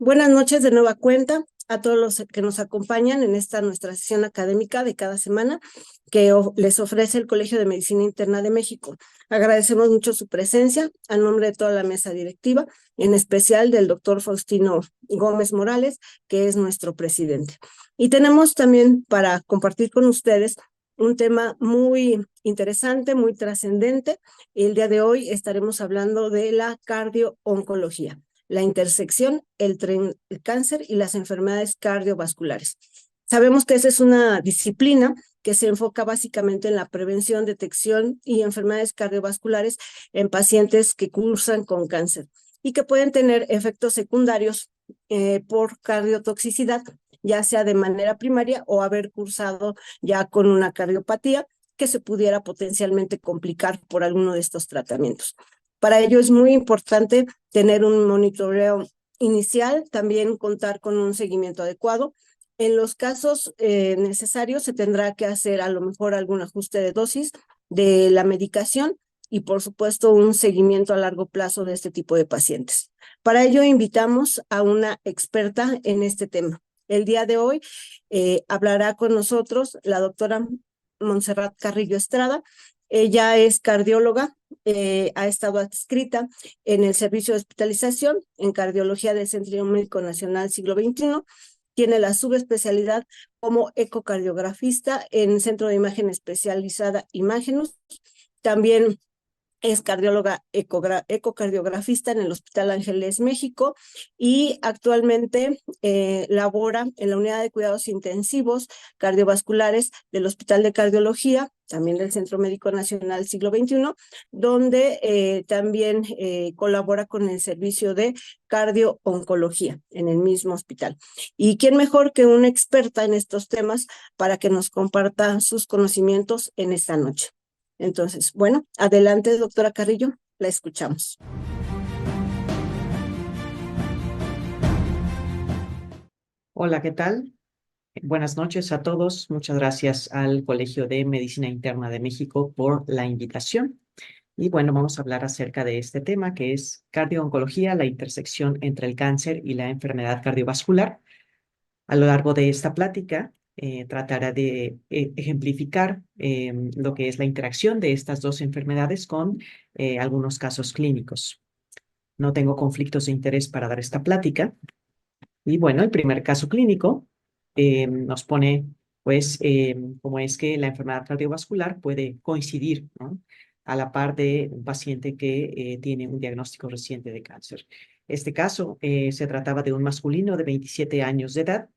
Buenas noches de nueva cuenta a todos los que nos acompañan en esta nuestra sesión académica de cada semana que les ofrece el Colegio de Medicina Interna de México. Agradecemos mucho su presencia a nombre de toda la mesa directiva, en especial del doctor Faustino Gómez Morales, que es nuestro presidente. Y tenemos también para compartir con ustedes un tema muy interesante, muy trascendente. El día de hoy estaremos hablando de la cardio-oncología, la intersección, el cáncer y las enfermedades cardiovasculares. Sabemos que esa es una disciplina que se enfoca básicamente en la prevención, detección y enfermedades cardiovasculares en pacientes que cursan con cáncer y que pueden tener efectos secundarios por cardiotoxicidad, ya sea de manera primaria o haber cursado ya con una cardiopatía que se pudiera potencialmente complicar por alguno de estos tratamientos. Para ello es muy importante tener un monitoreo inicial, también contar con un seguimiento adecuado. En los casos necesarios se tendrá que hacer a lo mejor algún ajuste de dosis de la medicación y por supuesto un seguimiento a largo plazo de este tipo de pacientes. Para ello invitamos a una experta en este tema. El día de hoy hablará con nosotros la doctora Montserrat Carrillo Estrada. Ella es cardióloga, ha estado adscrita en el servicio de hospitalización en cardiología del Centro Médico Nacional Siglo XXI. Tiene la subespecialidad como ecocardiografista en el Centro de Imagen Especializada Imagenus. También es cardióloga ecocardiografista en el Hospital Ángeles México y actualmente labora en la unidad de cuidados intensivos cardiovasculares del Hospital de Cardiología, también del Centro Médico Nacional Siglo XXI, donde también colabora con el servicio de cardio-oncología en el mismo hospital. ¿Y quién mejor que una experta en estos temas para que nos comparta sus conocimientos en esta noche? Entonces, bueno, adelante, doctora Carrillo, la escuchamos. Hola, ¿qué tal? Buenas noches a todos. Muchas gracias al Colegio de Medicina Interna de México por la invitación. Y bueno, vamos a hablar acerca de este tema que es cardio-oncología, la intersección entre el cáncer y la enfermedad cardiovascular. A lo largo de esta plática, tratará de ejemplificar lo que es la interacción de estas dos enfermedades con algunos casos clínicos. No tengo conflictos de interés para dar esta plática. Y bueno, el primer caso clínico nos pone, pues, cómo es que la enfermedad cardiovascular puede coincidir, ¿no?, a la par de un paciente que tiene un diagnóstico reciente de cáncer. Este caso se trataba de un masculino de 27 años de edad.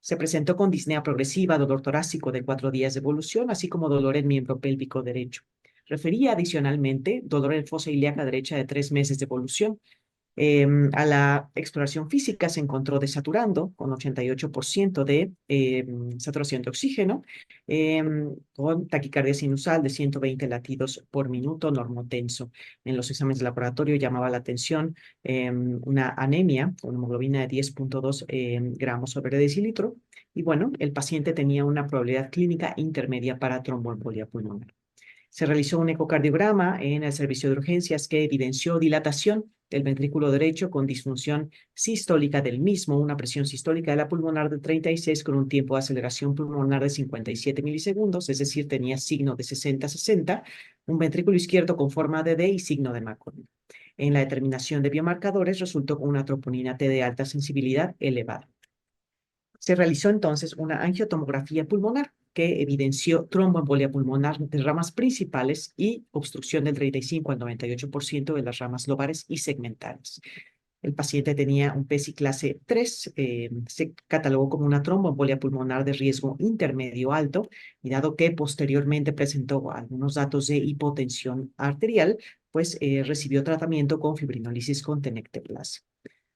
Se presentó con disnea progresiva, dolor torácico de 4 días de evolución, así como dolor en miembro pélvico derecho. Refería adicionalmente dolor en fosa ilíaca derecha de 3 meses de evolución. A la exploración física se encontró desaturando con 88% de saturación de oxígeno, con taquicardia sinusal de 120 latidos por minuto, normotenso. En los exámenes de laboratorio llamaba la atención una anemia con hemoglobina de 10.2 gramos sobre decilitro. Y bueno, el paciente tenía una probabilidad clínica intermedia para tromboembolia pulmonar. Se realizó un ecocardiograma en el servicio de urgencias que evidenció dilatación del ventrículo derecho con disfunción sistólica del mismo, una presión sistólica de la pulmonar de 36 con un tiempo de aceleración pulmonar de 57 milisegundos, es decir, tenía signo de 60-60, un ventrículo izquierdo con forma de D y signo de McCormick. En la determinación de biomarcadores resultó con una troponina T de alta sensibilidad elevada. Se realizó entonces una angiotomografía pulmonar que evidenció tromboembolia pulmonar de ramas principales y obstrucción del 35 al 98% de las ramas lobares y segmentales. El paciente tenía un PESI clase 3, se catalogó como una tromboembolia pulmonar de riesgo intermedio alto, y dado que posteriormente presentó algunos datos de hipotensión arterial, pues recibió tratamiento con fibrinólisis con tenecteplase.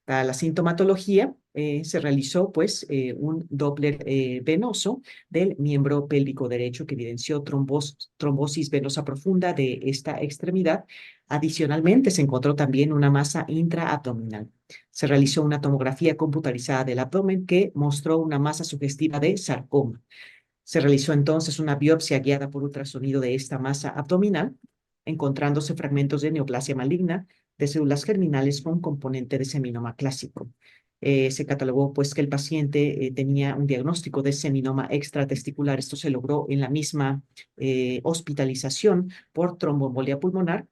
Para la sintomatología se realizó pues un Doppler venoso del miembro pélvico derecho que evidenció trombosis venosa profunda de esta extremidad. Adicionalmente se encontró también una masa intraabdominal. Se realizó una tomografía computarizada del abdomen que mostró una masa sugestiva de sarcoma. Se realizó entonces una biopsia guiada por ultrasonido de esta masa abdominal, encontrándose fragmentos de neoplasia maligna de células germinales con componente de seminoma clásico. se catalogó pues que el paciente tenía un diagnóstico de seminoma extratesticular. Esto se logró en la misma hospitalización por tromboembolia pulmonar.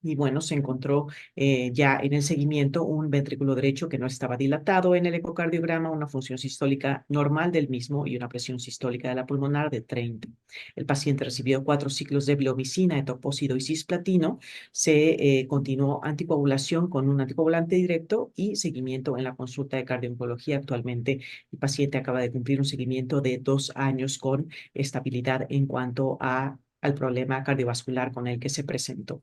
Y bueno, se encontró ya en el seguimiento un ventrículo derecho que no estaba dilatado en el ecocardiograma, una función sistólica normal del mismo y una presión sistólica de la pulmonar de 30. El paciente recibió 4 ciclos de bleomicina, etoposide y cisplatino. Se continuó anticoagulación con un anticoagulante directo y seguimiento en la consulta de cardio-oncología. Actualmente el paciente acaba de cumplir un seguimiento de 2 años con estabilidad en cuanto al problema cardiovascular con el que se presentó.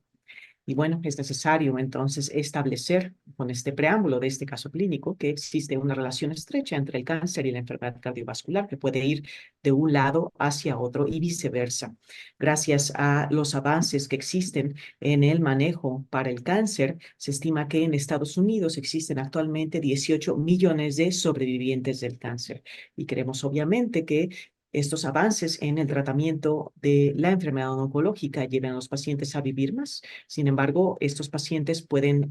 Y bueno, es necesario entonces establecer con este preámbulo de este caso clínico que existe una relación estrecha entre el cáncer y la enfermedad cardiovascular que puede ir de un lado hacia otro y viceversa. Gracias a los avances que existen en el manejo para el cáncer, se estima que en Estados Unidos existen actualmente 18 millones de sobrevivientes del cáncer. Y queremos obviamente que estos avances en el tratamiento de la enfermedad oncológica lleven a los pacientes a vivir más. Sin embargo, estos pacientes pueden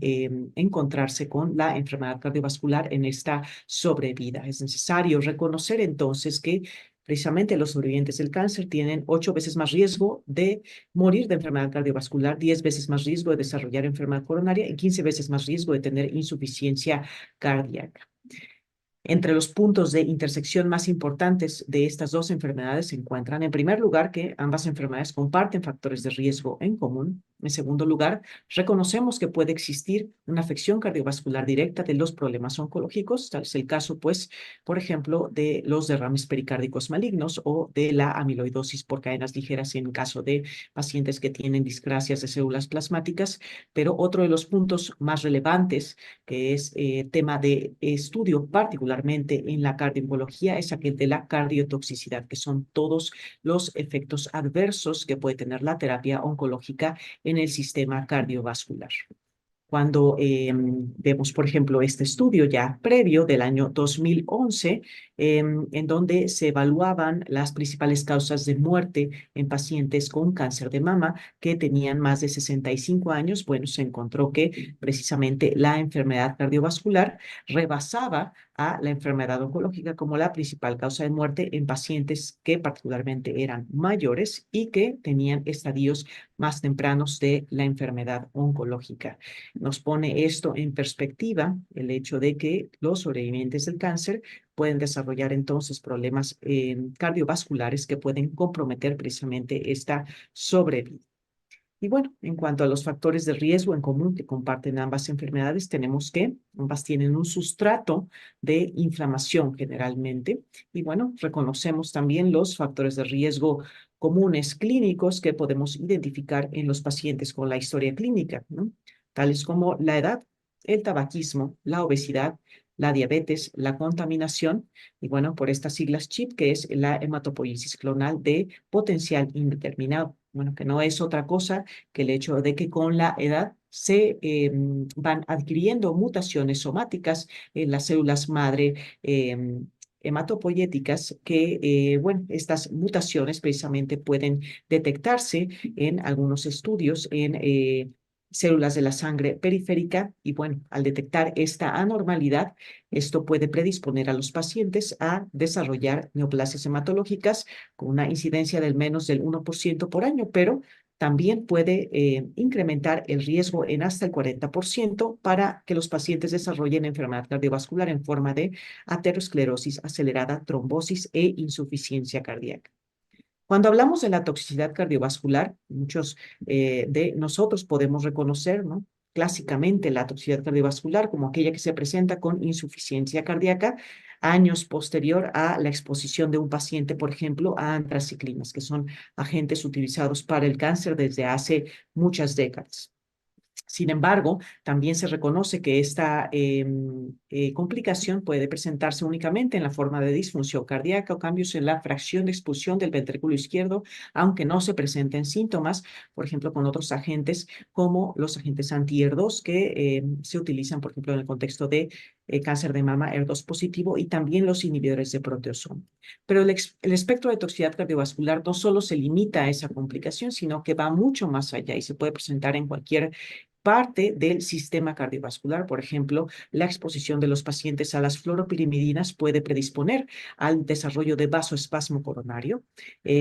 encontrarse con la enfermedad cardiovascular en esta sobrevida. Es necesario reconocer entonces que precisamente los sobrevivientes del cáncer tienen 8 veces más riesgo de morir de enfermedad cardiovascular, 10 veces más riesgo de desarrollar enfermedad coronaria y 15 veces más riesgo de tener insuficiencia cardíaca. Entre los puntos de intersección más importantes de estas dos enfermedades se encuentran, en primer lugar, que ambas enfermedades comparten factores de riesgo en común. En segundo lugar, reconocemos que puede existir una afección cardiovascular directa de los problemas oncológicos, tal es el caso, pues, por ejemplo, de los derrames pericárdicos malignos o de la amiloidosis por cadenas ligeras en caso de pacientes que tienen discrasias de células plasmáticas. Pero otro de los puntos más relevantes, que es tema de estudio particularmente en la cardiología, es aquel de la cardiotoxicidad, que son todos los efectos adversos que puede tener la terapia oncológica en el sistema cardiovascular. Cuando vemos, por ejemplo, este estudio ya previo del año 2011, en donde se evaluaban las principales causas de muerte en pacientes con cáncer de mama que tenían más de 65 años, bueno, se encontró que precisamente la enfermedad cardiovascular rebasaba a la enfermedad oncológica como la principal causa de muerte en pacientes que particularmente eran mayores y que tenían estadios más tempranos de la enfermedad oncológica. Nos pone esto en perspectiva, el hecho de que los sobrevivientes del cáncer pueden desarrollar entonces problemas cardiovasculares que pueden comprometer precisamente esta sobrevida. Y bueno, en cuanto a los factores de riesgo en común que comparten ambas enfermedades, tenemos que ambas tienen un sustrato de inflamación generalmente. Y bueno, reconocemos también los factores de riesgo comunes clínicos que podemos identificar en los pacientes con la historia clínica, ¿no? Tales como la edad, el tabaquismo, la obesidad, la diabetes, la contaminación, y bueno, por estas siglas CHIP, que es la hematopoiesis clonal de potencial indeterminado. Bueno, que no es otra cosa que el hecho de que con la edad se van adquiriendo mutaciones somáticas en las células madre hematopoyéticas que, bueno, estas mutaciones precisamente pueden detectarse en algunos estudios en células de la sangre periférica y bueno, al detectar esta anormalidad, esto puede predisponer a los pacientes a desarrollar neoplasias hematológicas con una incidencia del menos del 1% por año, pero también puede incrementar el riesgo en hasta el 40% para que los pacientes desarrollen enfermedad cardiovascular en forma de aterosclerosis acelerada, trombosis e insuficiencia cardíaca. Cuando hablamos de la toxicidad cardiovascular, muchos de nosotros podemos reconocer, ¿no?, clásicamente la toxicidad cardiovascular como aquella que se presenta con insuficiencia cardíaca años posterior a la exposición de un paciente, por ejemplo, a antraciclinas, que son agentes utilizados para el cáncer desde hace muchas décadas. Sin embargo, también se reconoce que esta complicación puede presentarse únicamente en la forma de disfunción cardíaca o cambios en la fracción de expulsión del ventrículo izquierdo, aunque no se presenten síntomas, por ejemplo, con otros agentes como los agentes anti-ER2 que se utilizan, por ejemplo, en el contexto de cáncer de mama ER2 positivo y también los inhibidores de proteasoma. Pero el espectro de toxicidad cardiovascular no solo se limita a esa complicación, sino que va mucho más allá y se puede presentar en cualquier parte del sistema cardiovascular. Por ejemplo, la exposición de los pacientes a las fluoropirimidinas puede predisponer al desarrollo de vasoespasmo coronario.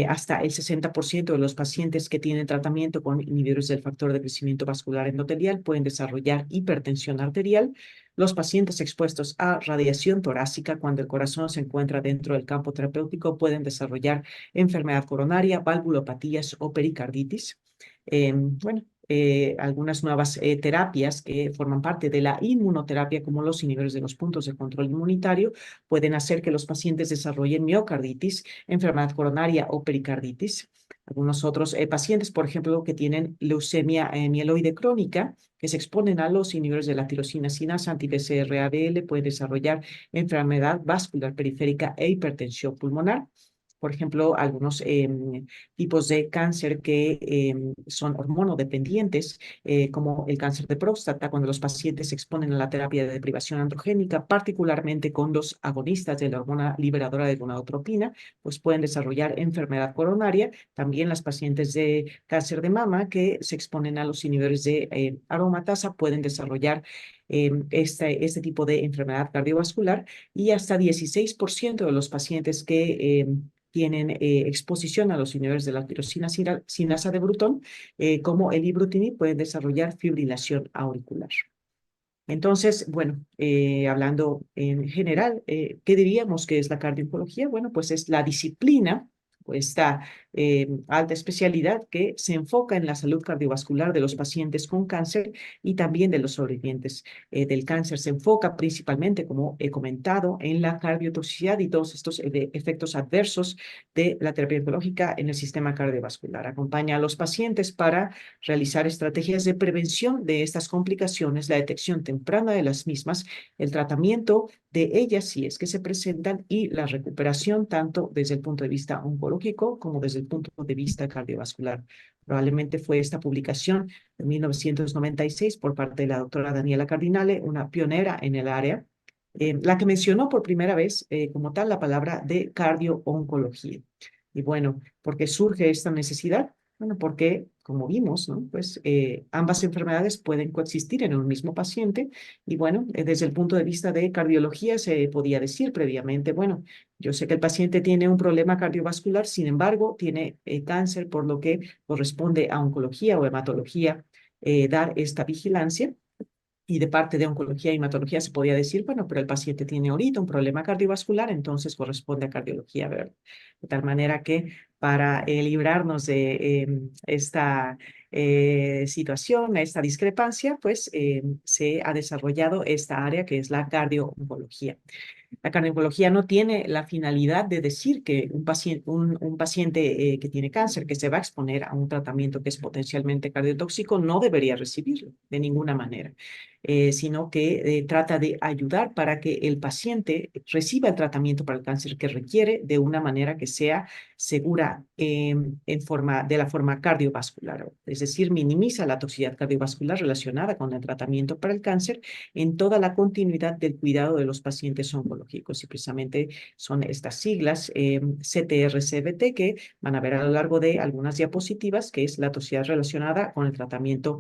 Hasta el 60% de los pacientes que tienen tratamiento con inhibidores del factor de crecimiento vascular endotelial pueden desarrollar hipertensión arterial. Los pacientes expuestos a radiación torácica cuando el corazón se encuentra dentro del campo terapéutico pueden desarrollar enfermedad coronaria, valvulopatías o pericarditis. Algunas nuevas terapias que forman parte de la inmunoterapia, como los inhibidores de los puntos de control inmunitario, pueden hacer que los pacientes desarrollen miocarditis, enfermedad coronaria o pericarditis. Algunos otros pacientes, por ejemplo, que tienen leucemia mieloide crónica, que se exponen a los inhibidores de la tirosina sinasa anti-BCR-ABL, pueden desarrollar enfermedad vascular periférica e hipertensión pulmonar. Por ejemplo, algunos tipos de cáncer que son hormonodependientes, como el cáncer de próstata, cuando los pacientes se exponen a la terapia de deprivación androgénica, particularmente con los agonistas de la hormona liberadora de gonadotropina, pues pueden desarrollar enfermedad coronaria. También las pacientes de cáncer de mama que se exponen a los inhibidores de aromatasa pueden desarrollar este tipo de enfermedad cardiovascular, y hasta 16% de los pacientes que tienen exposición a los inhibidores de la tirosina sinasa de Bruton, como el ibrutinib, pueden desarrollar fibrilación auricular. Entonces, bueno, hablando en general, ¿qué diríamos que es la cardiooncología? Bueno, pues es la disciplina, pues esta alta especialidad que se enfoca en la salud cardiovascular de los pacientes con cáncer y también de los sobrevivientes del cáncer. Se enfoca principalmente, como he comentado, en la cardiotoxicidad y todos estos efectos adversos de la terapia oncológica en el sistema cardiovascular. Acompaña a los pacientes para realizar estrategias de prevención de estas complicaciones, la detección temprana de las mismas, el tratamiento de ellas si es que se presentan, y la recuperación tanto desde el punto de vista oncológico como desde el punto de vista cardiovascular. Probablemente fue esta publicación de 1996 por parte de la doctora Daniela Cardinale, una pionera en el área, la que mencionó por primera vez como tal la palabra de cardio-oncología. Y bueno, ¿por qué surge esta necesidad? Bueno, porque, como vimos, ¿no? Pues ambas enfermedades pueden coexistir en un mismo paciente. Y bueno, desde el punto de vista de cardiología se podía decir previamente, bueno, yo sé que el paciente tiene un problema cardiovascular, sin embargo, tiene cáncer, por lo que corresponde a oncología o hematología dar esta vigilancia. Y de parte de oncología y hematología se podía decir, bueno, pero el paciente tiene ahorita un problema cardiovascular, entonces corresponde a cardiología, ¿verdad? De tal manera que para librarnos de esta situación, esta discrepancia, pues se ha desarrollado esta área que es la cardio-oncología. La cardiología no tiene la finalidad de decir que un paciente que tiene cáncer, que se va a exponer a un tratamiento que es potencialmente cardiotóxico, no debería recibirlo de ninguna manera, sino que trata de ayudar para que el paciente reciba el tratamiento para el cáncer que requiere de una manera que sea segura de la forma cardiovascular, es decir, minimiza la toxicidad cardiovascular relacionada con el tratamiento para el cáncer en toda la continuidad del cuidado de los pacientes oncológicos. Y precisamente son estas siglas CTR-CBT que van a ver a lo largo de algunas diapositivas, que es la toxicidad relacionada con el tratamiento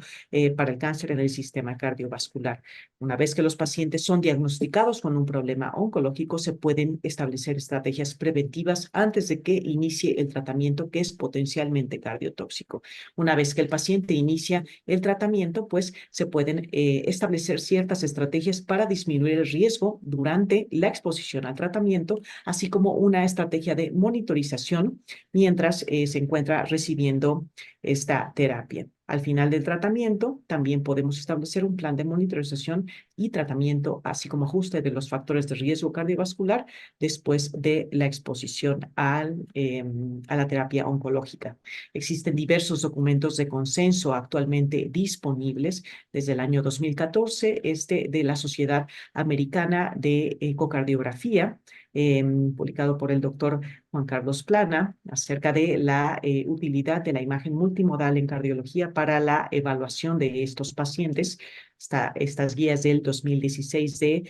para el cáncer en el sistema cardiovascular. Una vez que los pacientes son diagnosticados con un problema oncológico, se pueden establecer estrategias preventivas antes de que inicie el tratamiento, que es potencialmente cardiotóxico. Una vez que el paciente inicia el tratamiento, pues se pueden establecer ciertas estrategias para disminuir el riesgo durante la exposición al tratamiento, así como una estrategia de monitorización mientras se encuentra recibiendo esta terapia. Al final del tratamiento, también podemos establecer un plan de monitorización y tratamiento, así como ajuste de los factores de riesgo cardiovascular después de la exposición a la terapia oncológica. Existen diversos documentos de consenso actualmente disponibles desde el año 2014, de la Sociedad Americana de Ecocardiografía, publicado por el doctor Juan Carlos Plana, acerca de la utilidad de la imagen multimodal en cardiología para la evaluación de estos pacientes. Estas guías del 2016 de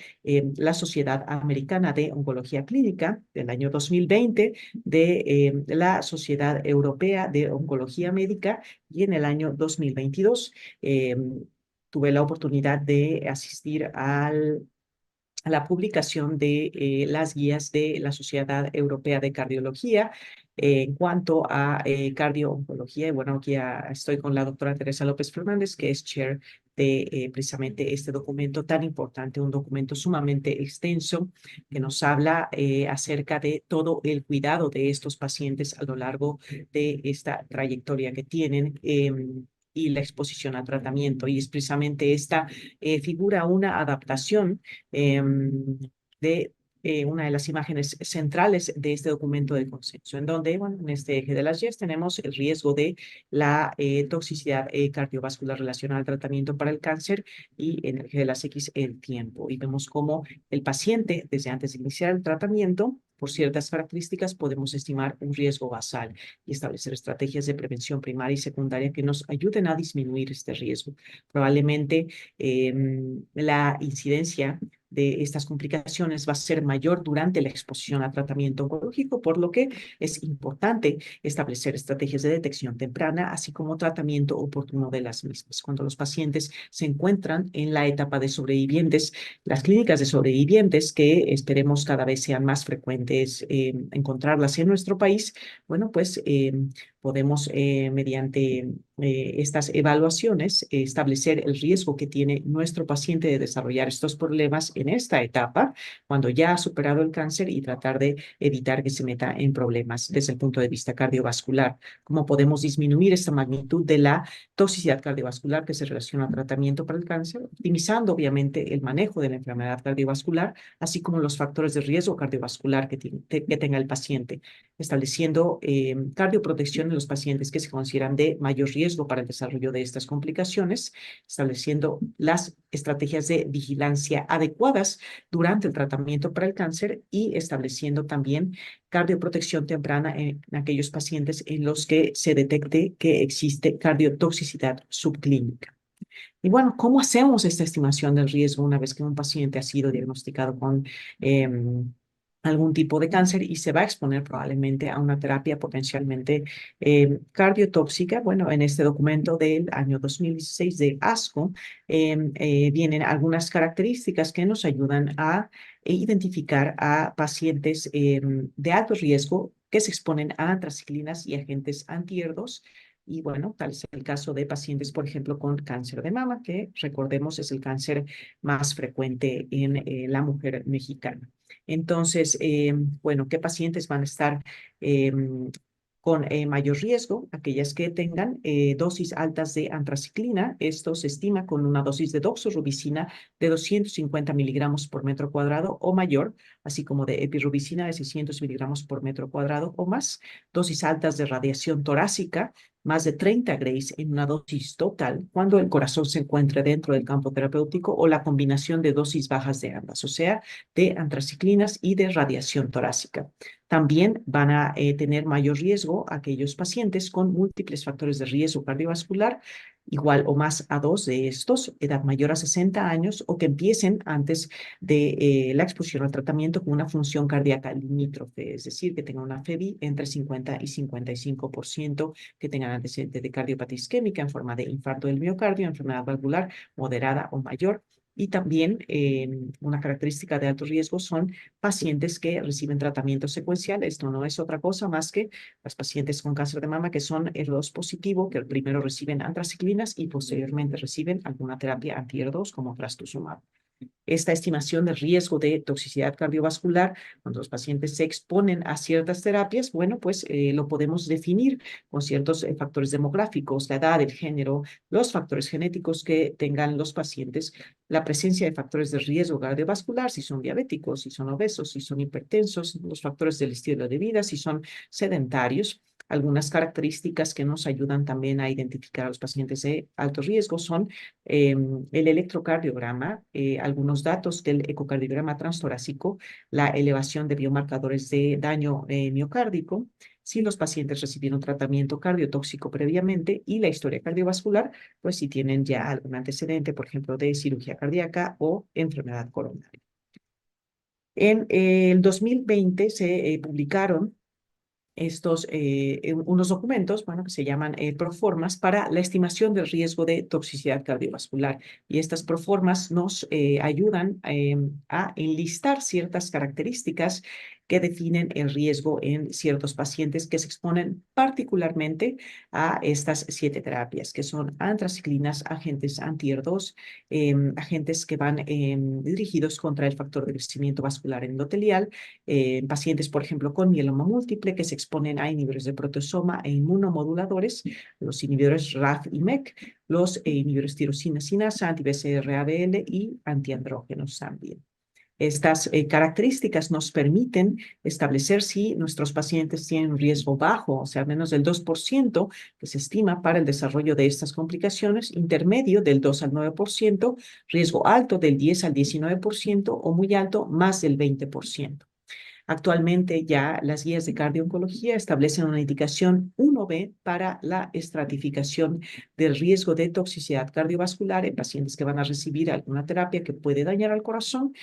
la Sociedad Americana de Oncología Clínica, del año 2020 de la Sociedad Europea de Oncología Médica, y en el año 2022 tuve la oportunidad de asistir a la publicación de las guías de la Sociedad Europea de Cardiología en cuanto a cardio-oncología. Y bueno, aquí estoy con la doctora Teresa López Fernández, que es chair de precisamente este documento tan importante, un documento sumamente extenso que nos habla acerca de todo el cuidado de estos pacientes a lo largo de esta trayectoria que tienen. Y la exposición al tratamiento. Y es precisamente esta figura una adaptación de una de las imágenes centrales de este documento de consenso, en donde, bueno, en este eje de las Y tenemos el riesgo de la toxicidad cardiovascular relacionada al tratamiento para el cáncer, y en el eje de las X el tiempo. Y vemos cómo el paciente, desde antes de iniciar el tratamiento, por ciertas características, podemos estimar un riesgo basal y establecer estrategias de prevención primaria y secundaria que nos ayuden a disminuir este riesgo. Probablemente la incidencia de estas complicaciones va a ser mayor durante la exposición a tratamiento oncológico, por lo que es importante establecer estrategias de detección temprana, así como tratamiento oportuno de las mismas. Cuando los pacientes se encuentran en la etapa de sobrevivientes, las clínicas de sobrevivientes, que esperemos cada vez sean más frecuentes encontrarlas en nuestro país, bueno, pues podemos mediante estas evaluaciones establecer el riesgo que tiene nuestro paciente de desarrollar estos problemas en esta etapa, cuando ya ha superado el cáncer, y tratar de evitar que se meta en problemas desde el punto de vista cardiovascular. ¿Cómo podemos disminuir esta magnitud de la toxicidad cardiovascular que se relaciona al tratamiento para el cáncer? Optimizando, obviamente, el manejo de la enfermedad cardiovascular, así como los factores de riesgo cardiovascular que tenga el paciente, estableciendo cardioprotección en los pacientes que se consideran de mayor riesgo para el desarrollo de estas complicaciones, estableciendo las estrategias de vigilancia adecuadas durante el tratamiento para el cáncer, y estableciendo también cardioprotección temprana en aquellos pacientes en los que se detecte que existe cardiotoxicidad subclínica. Y bueno, ¿cómo hacemos esta estimación del riesgo una vez que un paciente ha sido diagnosticado con algún tipo de cáncer y se va a exponer probablemente a una terapia potencialmente cardiotóxica? Bueno, en este documento del año 2016 de ASCO vienen algunas características que nos ayudan a identificar a pacientes de alto riesgo que se exponen a antraciclinas y agentes anti-HER2. Y bueno, tal es el caso de pacientes, por ejemplo, con cáncer de mama, que recordemos es el cáncer más frecuente en la mujer mexicana. Entonces, bueno, ¿qué pacientes van a estar con mayor riesgo? Aquellas que tengan dosis altas de antraciclina. Esto se estima con una dosis de doxorubicina de 250 miligramos por metro cuadrado o mayor, así como de epirubicina de 600 miligramos por metro cuadrado o más. Dosis altas de radiación torácica, más de 30 grays en una dosis total, cuando el corazón se encuentre dentro del campo terapéutico, o la combinación de dosis bajas de ambas, o sea, de antraciclinas y de radiación torácica. También van a tener mayor riesgo aquellos pacientes con múltiples factores de riesgo cardiovascular, igual o más a 2 de estos, edad mayor a 60 años, o que empiecen antes de la exposición al tratamiento con una función cardíaca limítrofe, es decir, que tengan una FEBI entre 50 y 55%, que tengan antecedentes de cardiopatía isquémica en forma de infarto del miocardio, enfermedad valvular moderada o mayor. Y también una característica de alto riesgo son pacientes que reciben tratamiento secuencial. Esto no es otra cosa más que las pacientes con cáncer de mama que son HER2 positivo, que primero reciben antraciclinas y posteriormente reciben alguna terapia anti-HER2 como trastuzumab. Esta estimación del riesgo de toxicidad cardiovascular cuando los pacientes se exponen a ciertas terapias, bueno, pues lo podemos definir con ciertos factores demográficos, la edad, el género, los factores genéticos que tengan los pacientes, la presencia de factores de riesgo cardiovascular, si son diabéticos, si son obesos, si son hipertensos, los factores del estilo de vida, si son sedentarios. Algunas características que nos ayudan también a identificar a los pacientes de alto riesgo son el electrocardiograma, algunos datos del ecocardiograma transtorácico, la elevación de biomarcadores de daño miocárdico, si los pacientes recibieron tratamiento cardiotóxico previamente, y la historia cardiovascular, pues si tienen ya algún antecedente, por ejemplo, de cirugía cardíaca o enfermedad coronaria. En el 2020 se publicaron unos documentos, bueno, que se llaman proformas para la estimación del riesgo de toxicidad cardiovascular. Y estas proformas nos ayudan a enlistar ciertas características que definen el riesgo en ciertos pacientes que se exponen particularmente a estas 7 terapias, que son antraciclinas, agentes anti-HER2, agentes que van dirigidos contra el factor de crecimiento vascular endotelial, pacientes, por ejemplo, con mieloma múltiple que se exponen a inhibidores de proteasoma e inmunomoduladores, los inhibidores RAF y MEK, los inhibidores tirosina sinasa, anti-BCR-ABL y antiandrógenos también. Estas características nos permiten establecer si nuestros pacientes tienen un riesgo bajo, o sea, menos del 2%, que se estima para el desarrollo de estas complicaciones, intermedio del 2 al 9%, riesgo alto del 10 al 19% o muy alto, más del 20%. Actualmente ya las guías de cardio-oncología establecen una indicación 1B para la estratificación del riesgo de toxicidad cardiovascular en pacientes que van a recibir alguna terapia que puede dañar al corazón.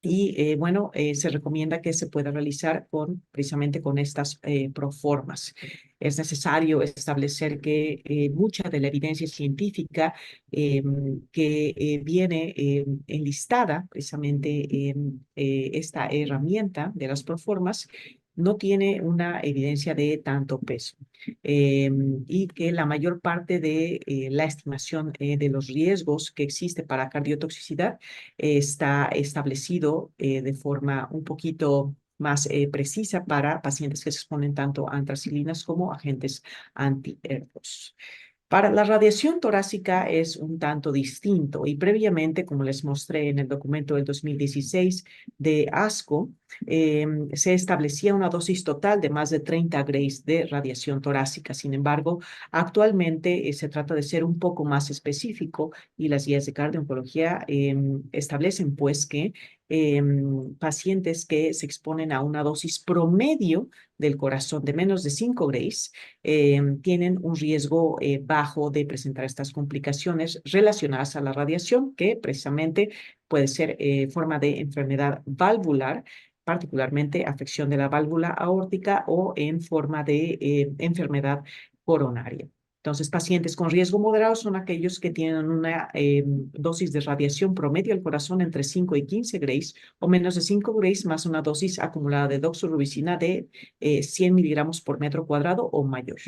Se recomienda que se pueda realizar precisamente con estas proformas. Es necesario establecer que mucha de la evidencia científica que viene enlistada precisamente en esta herramienta de las proformas no tiene una evidencia de tanto peso y que la mayor parte de la estimación de los riesgos que existe para cardiotoxicidad está establecido de forma un poquito más precisa para pacientes que se exponen tanto a antraciclinas como agentes anti-HER2. Para la radiación torácica es un tanto distinto y previamente, como les mostré en el documento del 2016 de ASCO, se establecía una dosis total de más de 30 grays de radiación torácica. Sin embargo, actualmente se trata de ser un poco más específico y las guías de cardio-oncología establecen pues que pacientes que se exponen a una dosis promedio del corazón de menos de 5 grays tienen un riesgo bajo de presentar estas complicaciones relacionadas a la radiación, que precisamente puede ser forma de enfermedad valvular, particularmente afección de la válvula aórtica o en forma de enfermedad coronaria. Entonces, pacientes con riesgo moderado son aquellos que tienen una dosis de radiación promedio al corazón entre 5 y 15 grays o menos de 5 grays más una dosis acumulada de doxorubicina de 100 miligramos por metro cuadrado o mayor.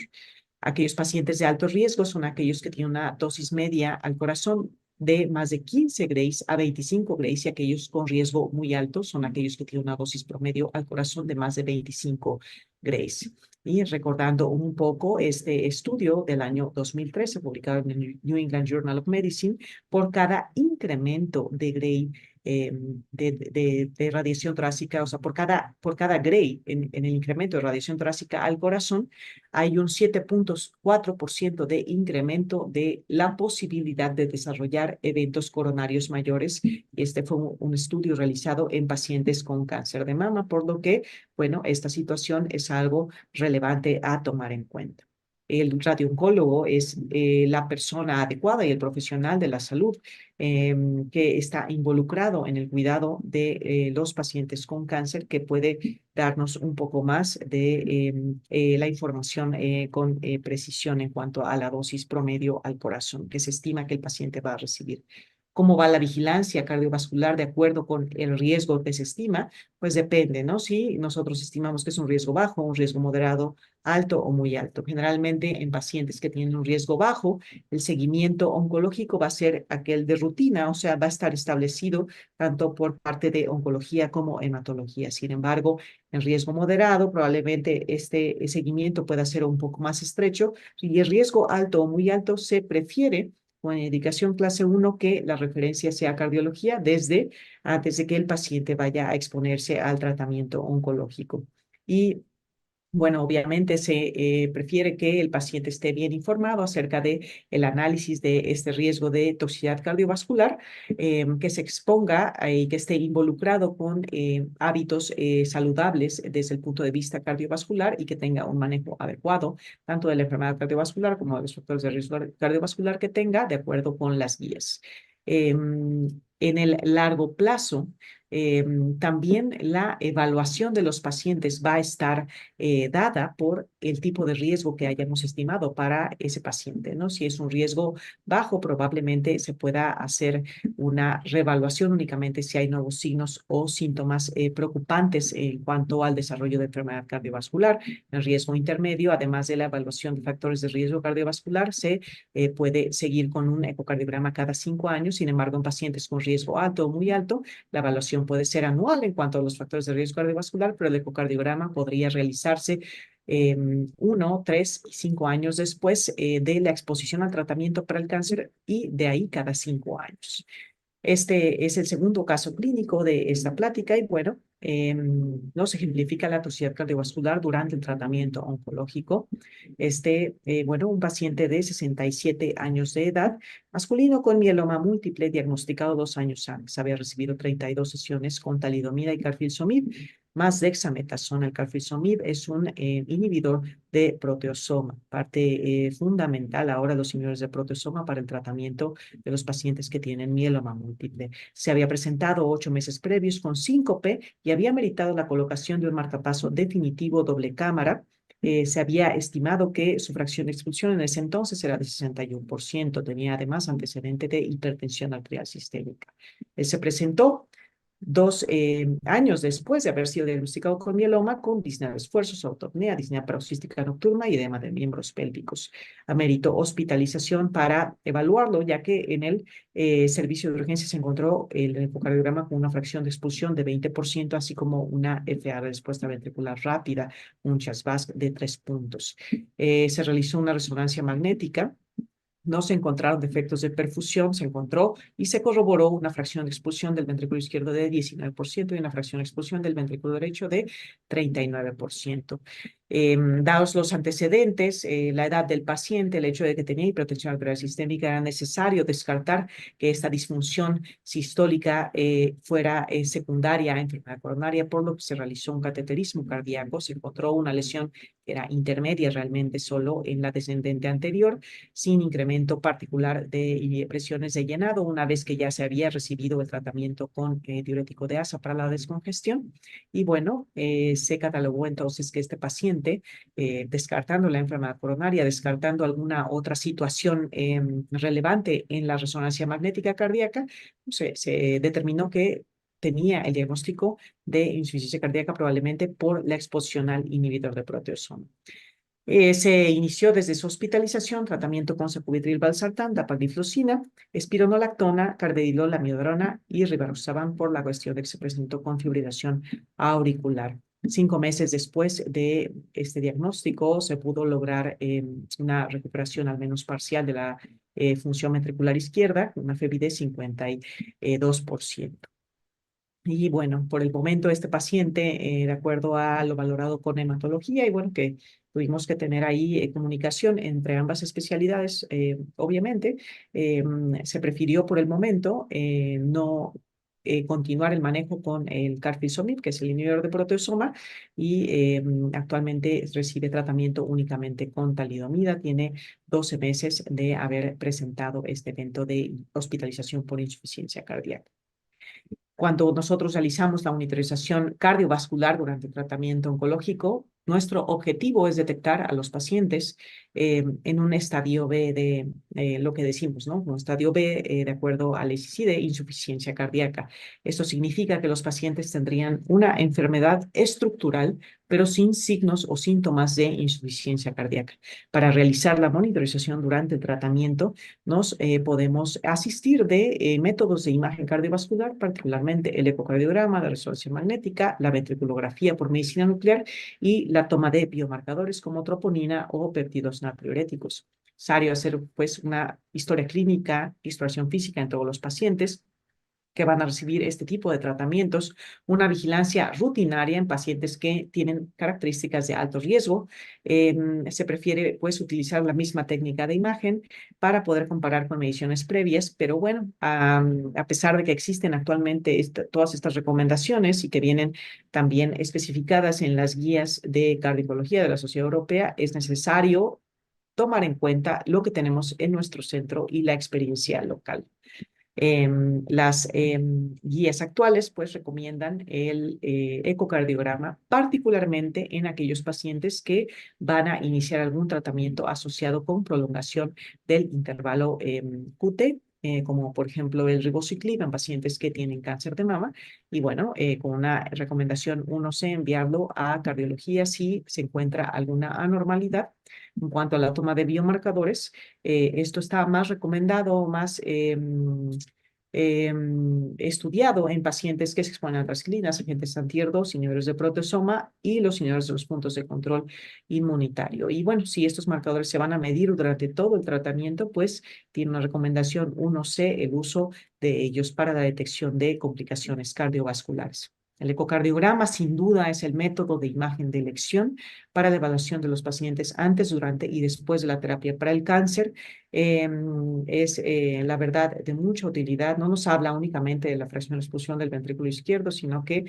Aquellos pacientes de alto riesgo son aquellos que tienen una dosis media al corazón de más de 15 grays a 25 grays y aquellos con riesgo muy alto son aquellos que tienen una dosis promedio al corazón de más de 25 grays. Y recordando un poco este estudio del año 2013 publicado en el New England Journal of Medicine, por cada incremento de gray de radiación torácica, o sea, por cada gray en el incremento de radiación torácica al corazón, hay un 7.4% de incremento de la posibilidad de desarrollar eventos coronarios mayores. Este fue un estudio realizado en pacientes con cáncer de mama, por lo que, bueno, esta situación es algo relevante a tomar en cuenta. El radiooncólogo es la persona adecuada y el profesional de la salud que está involucrado en el cuidado de los pacientes con cáncer, que puede darnos un poco más de la información con precisión en cuanto a la dosis promedio al corazón que se estima que el paciente va a recibir. ¿Cómo va la vigilancia cardiovascular de acuerdo con el riesgo que se estima? Pues depende, ¿no? Si nosotros estimamos que es un riesgo bajo, un riesgo moderado, alto o muy alto. Generalmente en pacientes que tienen un riesgo bajo, el seguimiento oncológico va a ser aquel de rutina, o sea, va a estar establecido tanto por parte de oncología como hematología. Sin embargo, en riesgo moderado, probablemente este seguimiento pueda ser un poco más estrecho y el riesgo alto o muy alto se prefiere con indicación clase 1 que la referencia sea cardiología desde antes de que el paciente vaya a exponerse al tratamiento oncológico. Y bueno, obviamente se prefiere que el paciente esté bien informado acerca de el análisis de este riesgo de toxicidad cardiovascular, que se exponga y que esté involucrado con hábitos saludables desde el punto de vista cardiovascular y que tenga un manejo adecuado tanto de la enfermedad cardiovascular como de los factores de riesgo cardiovascular que tenga de acuerdo con las guías. En el largo plazo, También la evaluación de los pacientes va a estar dada por el tipo de riesgo que hayamos estimado para ese paciente, ¿no? Si es un riesgo bajo, probablemente se pueda hacer una reevaluación únicamente si hay nuevos signos o síntomas preocupantes en cuanto al desarrollo de enfermedad cardiovascular. En riesgo intermedio, además de la evaluación de factores de riesgo cardiovascular, se puede seguir con un ecocardiograma cada 5 años. Sin embargo, en pacientes con riesgo alto o muy alto, la evaluación puede ser anual en cuanto a los factores de riesgo cardiovascular, pero el ecocardiograma podría realizarse 1, 3 y 5 años después de la exposición al tratamiento para el cáncer y de ahí cada 5 años. Este es el segundo caso clínico de esta plática y bueno, nos ejemplifica la toxicidad cardiovascular durante el tratamiento oncológico. Bueno, un paciente de 67 años de edad, masculino con mieloma múltiple, diagnosticado 2 años antes. Había recibido 32 sesiones con talidomida y carfilzomib, más dexametasona. El carfilzomib es un inhibidor de proteasoma, parte fundamental ahora los inhibidores de proteasoma para el tratamiento de los pacientes que tienen mieloma múltiple. Se había presentado 8 meses previos con síncope y había meritado la colocación de un marcapaso definitivo doble cámara. Se había estimado que su fracción de expulsión en ese entonces era de 61%. Tenía además antecedente de hipertensión arterial sistémica. Él se presentó 2 años después de haber sido diagnosticado con mieloma, con disnea de esfuerzos, autopnea, disnea paroxística nocturna y edema de miembros pélvicos. Ameritó hospitalización para evaluarlo, ya que en el servicio de urgencia se encontró el ecocardiograma con una fracción de expulsión de 20%, así como una FA de respuesta ventricular rápida, un CHA2-VASc de 3 puntos. Se realizó una resonancia magnética. No se encontraron defectos de perfusión, se encontró y se corroboró una fracción de expulsión del ventrículo izquierdo de 19% y una fracción de expulsión del ventrículo derecho de 39%. Dados los antecedentes, la edad del paciente, el hecho de que tenía hipertensión arterial sistémica, era necesario descartar que esta disfunción sistólica fuera secundaria a enfermedad coronaria, por lo que se realizó un cateterismo cardíaco. Se encontró una lesión que era intermedia realmente solo en la descendente anterior, sin incremento particular de presiones de llenado, una vez que ya se había recibido el tratamiento con diurético de asa para la descongestión. Y bueno, se catalogó entonces que este paciente, descartando la enfermedad coronaria, descartando alguna otra situación relevante en la resonancia magnética cardíaca, se determinó que tenía el diagnóstico de insuficiencia cardíaca probablemente por la exposición al inhibidor de proteasoma. Se inició desde su hospitalización tratamiento con sacubitril valsartán, dapagliflozina, espironolactona, carvedilol, amiodarona y rivaroxaban por la cuestión de que se presentó con fibrilación auricular. 5 meses después de este diagnóstico se pudo lograr una recuperación al menos parcial de la función ventricular izquierda, con una FEBI de 52%. Y bueno, por el momento este paciente, de acuerdo a lo valorado con hematología, y bueno, que tuvimos que tener ahí comunicación entre ambas especialidades, obviamente, se prefirió por el momento no continuar el manejo con el carfilzomib, que es el inhibidor de proteasoma, y actualmente recibe tratamiento únicamente con talidomida. Tiene 12 meses de haber presentado este evento de hospitalización por insuficiencia cardíaca. Cuando nosotros realizamos la monitorización cardiovascular durante el tratamiento oncológico, nuestro objetivo es detectar a los pacientes en un estadio B de lo que decimos, ¿no? Un estadio B, de acuerdo al ESICI, de insuficiencia cardíaca. Esto significa que los pacientes tendrían una enfermedad estructural, pero sin signos o síntomas de insuficiencia cardíaca. Para realizar la monitorización durante el tratamiento, nos podemos asistir de métodos de imagen cardiovascular, particularmente el ecocardiograma, la resonancia magnética, la ventriculografía por medicina nuclear y la toma de biomarcadores como troponina o péptidos natriuréticos. Es necesario hacer pues una historia clínica, exploración física en todos los pacientes que van a recibir este tipo de tratamientos, una vigilancia rutinaria en pacientes que tienen características de alto riesgo. Se prefiere pues utilizar la misma técnica de imagen para poder comparar con mediciones previas, pero bueno, a pesar de que existen actualmente todas estas recomendaciones y que vienen también especificadas en las guías de cardiología de la Sociedad Europea, es necesario tomar en cuenta lo que tenemos en nuestro centro y la experiencia local. Las guías actuales pues recomiendan el ecocardiograma, particularmente en aquellos pacientes que van a iniciar algún tratamiento asociado con prolongación del intervalo QT, como por ejemplo el ribociclib en pacientes que tienen cáncer de mama. Y bueno, con una recomendación 1C, enviarlo a cardiología si se encuentra alguna anormalidad. En cuanto a la toma de biomarcadores, esto está más recomendado, más estudiado en pacientes que se exponen a antraciclinas, agentes anti-HER2, inhibidores de proteasoma y los inhibidores de los puntos de control inmunitario. Y bueno, si estos marcadores se van a medir durante todo el tratamiento, pues tiene una recomendación 1C, el uso de ellos para la detección de complicaciones cardiovasculares. El ecocardiograma, sin duda, es el método de imagen de elección para la evaluación de los pacientes antes, durante y después de la terapia para el cáncer. Es, la verdad, de mucha utilidad. No nos habla únicamente de la fracción de expulsión del ventrículo izquierdo, sino que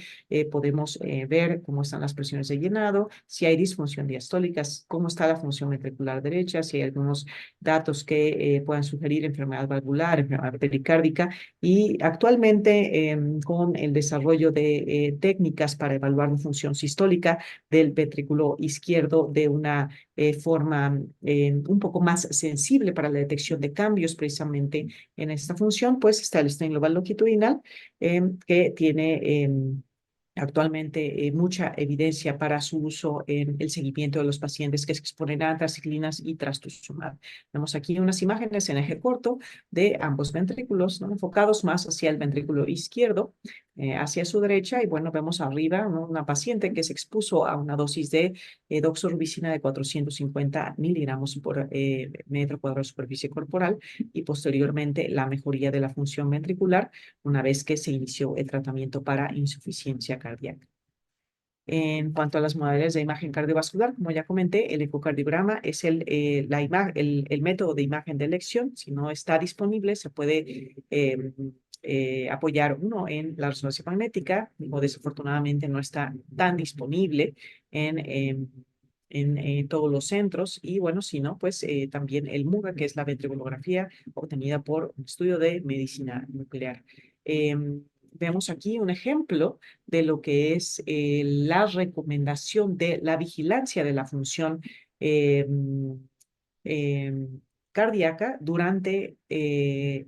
podemos ver cómo están las presiones de llenado, si hay disfunción diastólica, cómo está la función ventricular derecha, si hay algunos datos que puedan sugerir enfermedad valvular, enfermedad pericárdica. Y actualmente, con el desarrollo de técnicas para evaluar la función sistólica del ventrículo izquierdo de una forma un poco más sensible para la detección de cambios precisamente en esta función, pues está el stain global longitudinal, que tiene actualmente mucha evidencia para su uso en el seguimiento de los pacientes que se exponen a antraciclinas y trastuzumab. Vemos aquí unas imágenes en eje corto de ambos ventrículos, ¿no? Enfocados más hacia el ventrículo izquierdo, hacia su derecha, y bueno, vemos arriba, ¿no?, una paciente que se expuso a una dosis de doxorubicina de 450 miligramos por metro cuadrado de superficie corporal, y posteriormente la mejoría de la función ventricular una vez que se inició el tratamiento para insuficiencia cardíaca. En cuanto a las modalidades de imagen cardiovascular, como ya comenté, el ecocardiograma es el método de imagen de elección. Si no está disponible, se puede apoyar uno en la resonancia magnética, o desafortunadamente no está tan disponible en todos los centros. Y bueno, si no, pues también el MUGA, que es la ventriculografía obtenida por un estudio de medicina nuclear. Vemos aquí un ejemplo de lo que es la recomendación de la vigilancia de la función eh, eh, cardíaca durante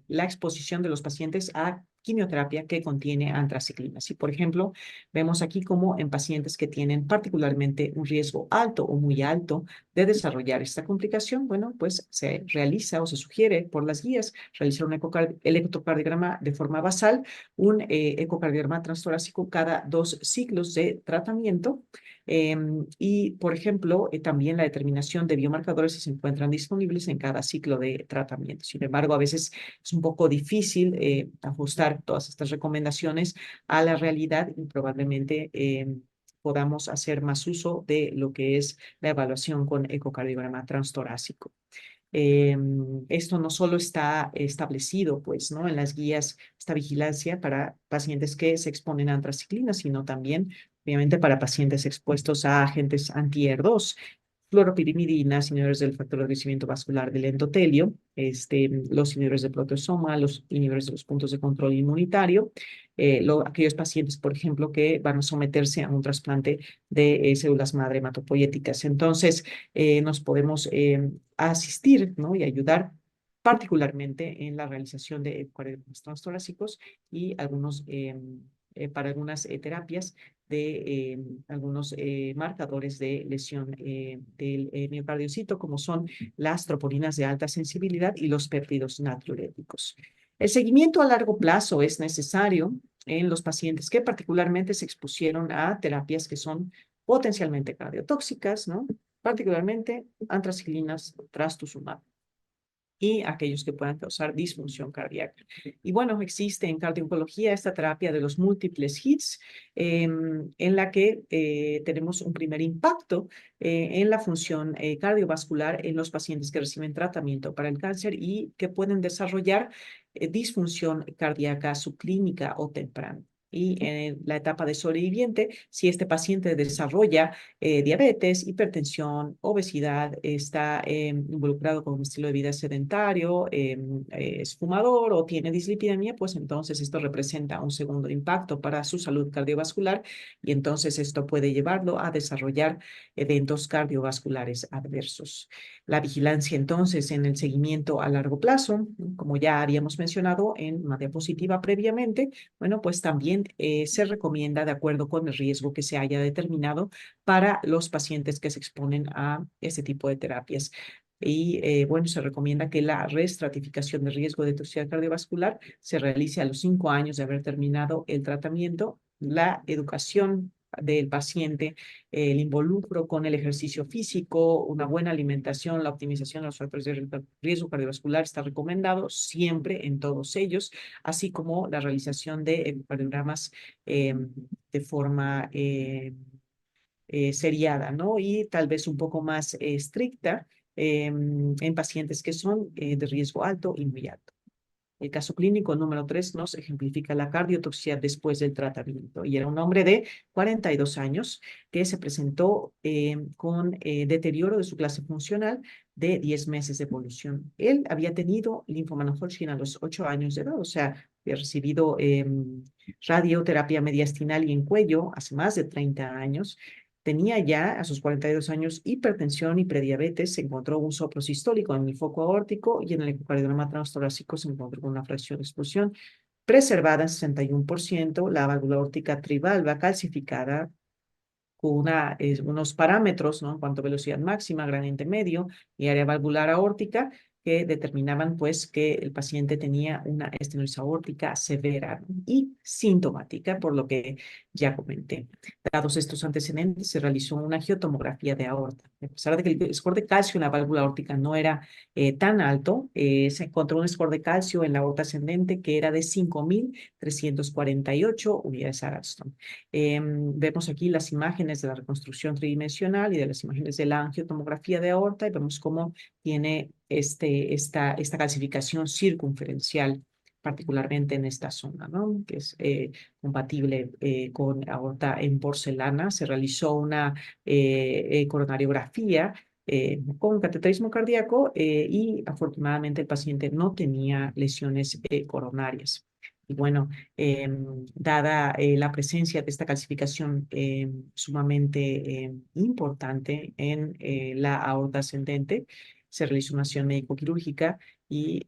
la exposición de los pacientes a quimioterapia que contiene antraciclinas. Y por ejemplo, vemos aquí como en pacientes que tienen particularmente un riesgo alto o muy alto de desarrollar esta complicación, bueno, pues se realiza o se sugiere por las guías realizar un electrocardiograma de forma basal, un ecocardiograma transtorácico cada 2 ciclos de tratamiento. Y, por ejemplo, también la determinación de biomarcadores si se encuentran disponibles en cada ciclo de tratamiento. Sin embargo, a veces es un poco difícil ajustar todas estas recomendaciones a la realidad, y probablemente podamos hacer más uso de lo que es la evaluación con ecocardiograma transtorácico. Esto no solo está establecido, pues, ¿no?, en las guías, esta vigilancia para pacientes que se exponen a antraciclina, sino también, obviamente, para pacientes expuestos a agentes anti-HER2, fluoropirimidinas, inhibidores del factor de crecimiento vascular del endotelio, los inhibidores de proteasoma, los inhibidores de los puntos de control inmunitario, aquellos pacientes, por ejemplo, que van a someterse a un trasplante de células madre hematopoyéticas. Entonces, nos podemos asistir, ¿no?, y ayudar particularmente en la realización de ecocardiogramas transtorácicos y para algunas terapias de algunos marcadores de lesión del miocardiocito, como son las troponinas de alta sensibilidad y los péptidos natriuréticos. El seguimiento a largo plazo es necesario en los pacientes que particularmente se expusieron a terapias que son potencialmente cardiotóxicas, ¿no?, particularmente antraciclinas, trastuzumab, y aquellos que puedan causar disfunción cardíaca. Y bueno, existe en cardio-oncología esta terapia de los múltiples hits, en la que tenemos un primer impacto en la función cardiovascular en los pacientes que reciben tratamiento para el cáncer y que pueden desarrollar disfunción cardíaca subclínica o temprana. Y en la etapa de sobreviviente, si este paciente desarrolla diabetes, hipertensión, obesidad, está involucrado con un estilo de vida sedentario, es fumador o tiene dislipidemia, pues entonces esto representa un segundo impacto para su salud cardiovascular y entonces esto puede llevarlo a desarrollar eventos cardiovasculares adversos. La vigilancia entonces en el seguimiento a largo plazo, como ya habíamos mencionado en una diapositiva previamente, bueno, pues también se recomienda de acuerdo con el riesgo que se haya determinado para los pacientes que se exponen a este tipo de terapias. Y bueno, se recomienda que la reestratificación de riesgo de toxicidad cardiovascular se realice a los 5 años de haber terminado el tratamiento. La educación del paciente, el involucro con el ejercicio físico, una buena alimentación, la optimización de los factores de riesgo cardiovascular está recomendado siempre en todos ellos, así como la realización de ecocardiogramas de forma seriada, ¿no? Y tal vez un poco más estricta en pacientes que son de riesgo alto y muy alto. El caso clínico número 3 nos ejemplifica la cardiotoxicidad después del tratamiento. Y era un hombre de 42 años que se presentó con deterioro de su clase funcional de 10 meses de evolución. Él había tenido linfoma no-Hodgkin a los 8 años de edad, o sea, había recibido radioterapia mediastinal y en cuello hace más de 30 años. Tenía ya a sus 42 años hipertensión y prediabetes, se encontró un soplo sistólico en el foco aórtico y en el ecocardiograma transtorácico se encontró con una fracción de expulsión preservada en 61%, la válvula aórtica trivalva calcificada con unos parámetros, ¿no? En cuanto a velocidad máxima, gradiente medio y área valvular aórtica, que determinaban pues que el paciente tenía una estenosis aórtica severa, ¿no? Y sintomática, por lo que ya comenté. Dados estos antecedentes, se realizó una angiotomografía de aorta. A pesar de que el score de calcio en la válvula aórtica no era tan alto, se encontró un score de calcio en la aorta ascendente que era de 5.348 unidades Aradston. Vemos aquí las imágenes de la reconstrucción tridimensional y de las imágenes de la angiotomografía de aorta y vemos cómo tiene esta calcificación circunferencial, particularmente en esta zona, ¿no? Que es compatible con aorta en porcelana. Se realizó una coronariografía con cateterismo cardíaco y afortunadamente el paciente no tenía lesiones coronarias. Y bueno, dada la presencia de esta calcificación sumamente importante en la aorta ascendente, se realizó una acción médico-quirúrgica y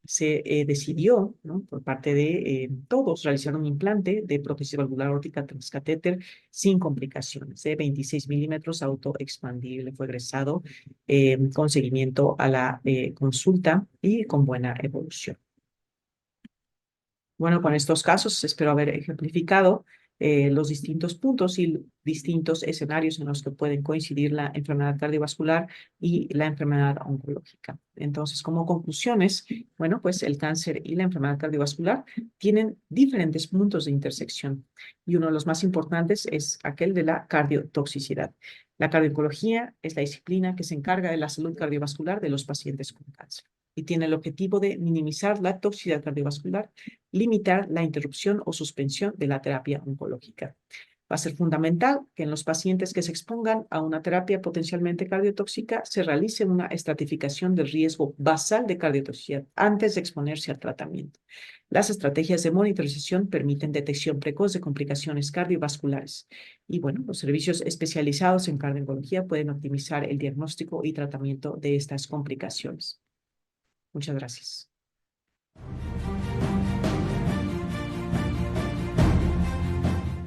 se decidió, ¿no? Por parte de todos realizar un implante de prótesis valvular aórtica transcatéter sin complicaciones, de 26 milímetros autoexpandible. Fue egresado con seguimiento a la consulta y con buena evolución. Bueno, con estos casos espero haber ejemplificado los distintos puntos y distintos escenarios en los que pueden coincidir la enfermedad cardiovascular y la enfermedad oncológica. Entonces, como conclusiones, bueno, pues el cáncer y la enfermedad cardiovascular tienen diferentes puntos de intersección y uno de los más importantes es aquel de la cardiotoxicidad. La cardiología es la disciplina que se encarga de la salud cardiovascular de los pacientes con cáncer y tiene el objetivo de minimizar la toxicidad cardiovascular, limitar la interrupción o suspensión de la terapia oncológica. Va a ser fundamental que en los pacientes que se expongan a una terapia potencialmente cardiotóxica se realice una estratificación del riesgo basal de cardiotoxicidad antes de exponerse al tratamiento. Las estrategias de monitorización permiten detección precoz de complicaciones cardiovasculares. Y bueno, los servicios especializados en cardiología pueden optimizar el diagnóstico y tratamiento de estas complicaciones. Muchas gracias.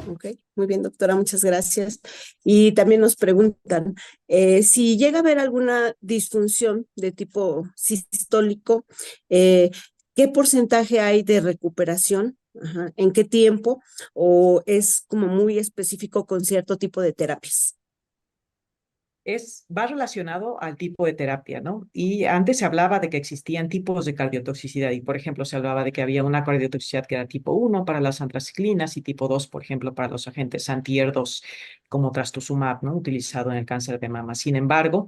Ok, muy bien, doctora, muchas gracias. Y también nos preguntan si llega a haber alguna disfunción de tipo sistólico, ¿qué porcentaje hay de recuperación? Ajá, ¿en qué tiempo? ¿O es como muy específico con cierto tipo de terapias? Va relacionado al tipo de terapia, ¿no? Y antes se hablaba de que existían tipos de cardiotoxicidad y, por ejemplo, se hablaba de que había una cardiotoxicidad que era tipo 1 para las antraciclinas y tipo 2, por ejemplo, para los agentes anti-ER2 como trastuzumab, ¿no? Utilizado en el cáncer de mama. Sin embargo,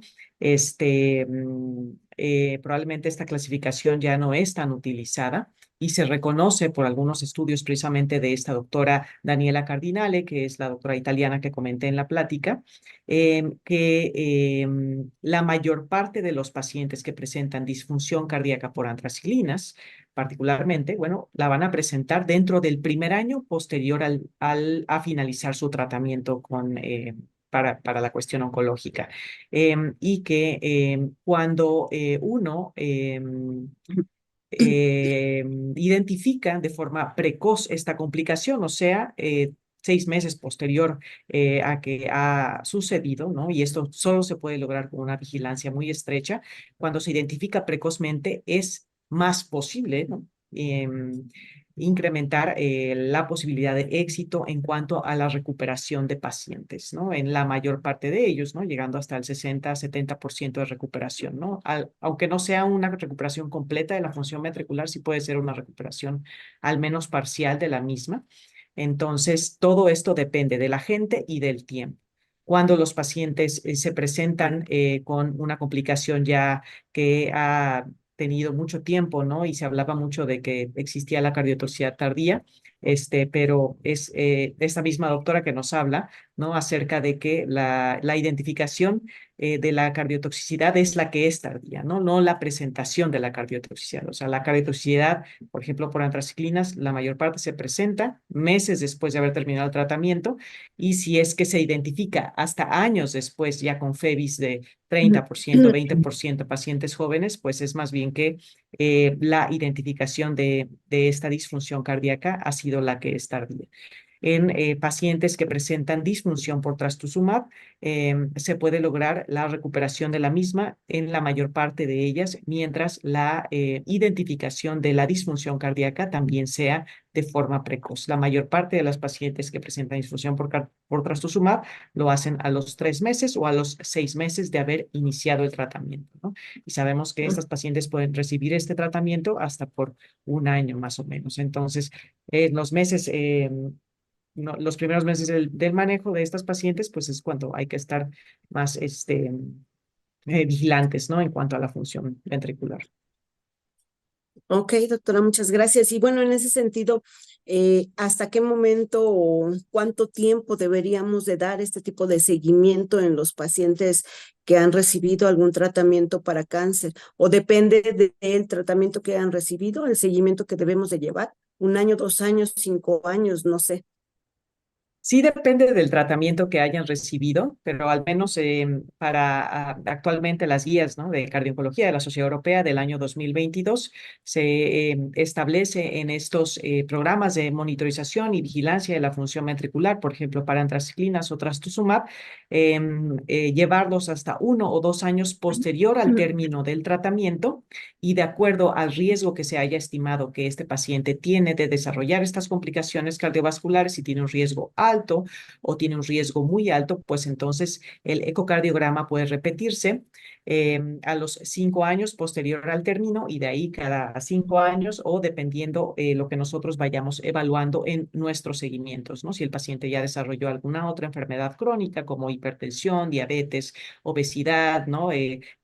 probablemente esta clasificación ya no es tan utilizada y se reconoce por algunos estudios precisamente de esta doctora Daniela Cardinale, que es la doctora italiana que comenté en la plática, que la mayor parte de los pacientes que presentan disfunción cardíaca por antraciclinas, particularmente, bueno, la van a presentar dentro del primer año posterior a finalizar su tratamiento para la cuestión oncológica. Y que cuando uno identifica de forma precoz esta complicación, o sea, 6 meses posterior a que ha sucedido, ¿no? Y esto solo se puede lograr con una vigilancia muy estrecha. Cuando se identifica precozmente es más posible, ¿no? Incrementar la posibilidad de éxito en cuanto a la recuperación de pacientes, ¿no? En la mayor parte de ellos, ¿no? Llegando hasta el 60-70% de recuperación, ¿no? Aunque no sea una recuperación completa de la función ventricular, sí puede ser una recuperación al menos parcial de la misma. Entonces, todo esto depende de la gente y del tiempo. Cuando los pacientes se presentan con una complicación ya que ha tenido mucho tiempo, ¿no? Y se hablaba mucho de que existía la cardiotoxicidad tardía, pero es esta misma doctora que nos habla, ¿no? Acerca de que la identificación de la cardiotoxicidad es la que es tardía, ¿no? No la presentación de la cardiotoxicidad. O sea, la cardiotoxicidad, por ejemplo, por antraciclinas, la mayor parte se presenta meses después de haber terminado el tratamiento, y si es que se identifica hasta años después, ya con FEBIS de 30%, 20% pacientes jóvenes, pues es más bien que la identificación de esta disfunción cardíaca ha sido la que es tardía. En pacientes que presentan disfunción por trastuzumab, se puede lograr la recuperación de la misma en la mayor parte de ellas, mientras la identificación de la disfunción cardíaca también sea de forma precoz. La mayor parte de las pacientes que presentan disfunción por trastuzumab lo hacen a los 3 meses o a los 6 meses de haber iniciado el tratamiento, ¿no? Y sabemos que estas pacientes pueden recibir este tratamiento hasta por un año más o menos. Entonces, los meses los primeros meses del manejo de estas pacientes, pues es cuando hay que estar más vigilantes, ¿no? En cuanto a la función ventricular. Ok, doctora, muchas gracias. Y bueno, en ese sentido, ¿hasta qué momento o cuánto tiempo deberíamos de dar este tipo de seguimiento en los pacientes que han recibido algún tratamiento para cáncer? ¿O depende del tratamiento que han recibido, el seguimiento que debemos de llevar? ¿Un año, 2 años, 5 años? No sé. Sí depende del tratamiento que hayan recibido, pero al menos para actualmente las guías, ¿no? de cardiología de la Sociedad Europea del año 2022 se establece en estos programas de monitorización y vigilancia de la función ventricular, por ejemplo, para antraciclinas o trastuzumab, llevarlos hasta 1 o 2 años posterior al término del tratamiento, y de acuerdo al riesgo que se haya estimado que este paciente tiene de desarrollar estas complicaciones cardiovasculares, si tiene un riesgo alto o tiene un riesgo muy alto, pues entonces el ecocardiograma puede repetirse a los 5 años posterior al término, y de ahí cada 5 años, o dependiendo lo que nosotros vayamos evaluando en nuestros seguimientos, ¿no? Si el paciente ya desarrolló alguna otra enfermedad crónica como hipertensión, diabetes, obesidad, ¿no?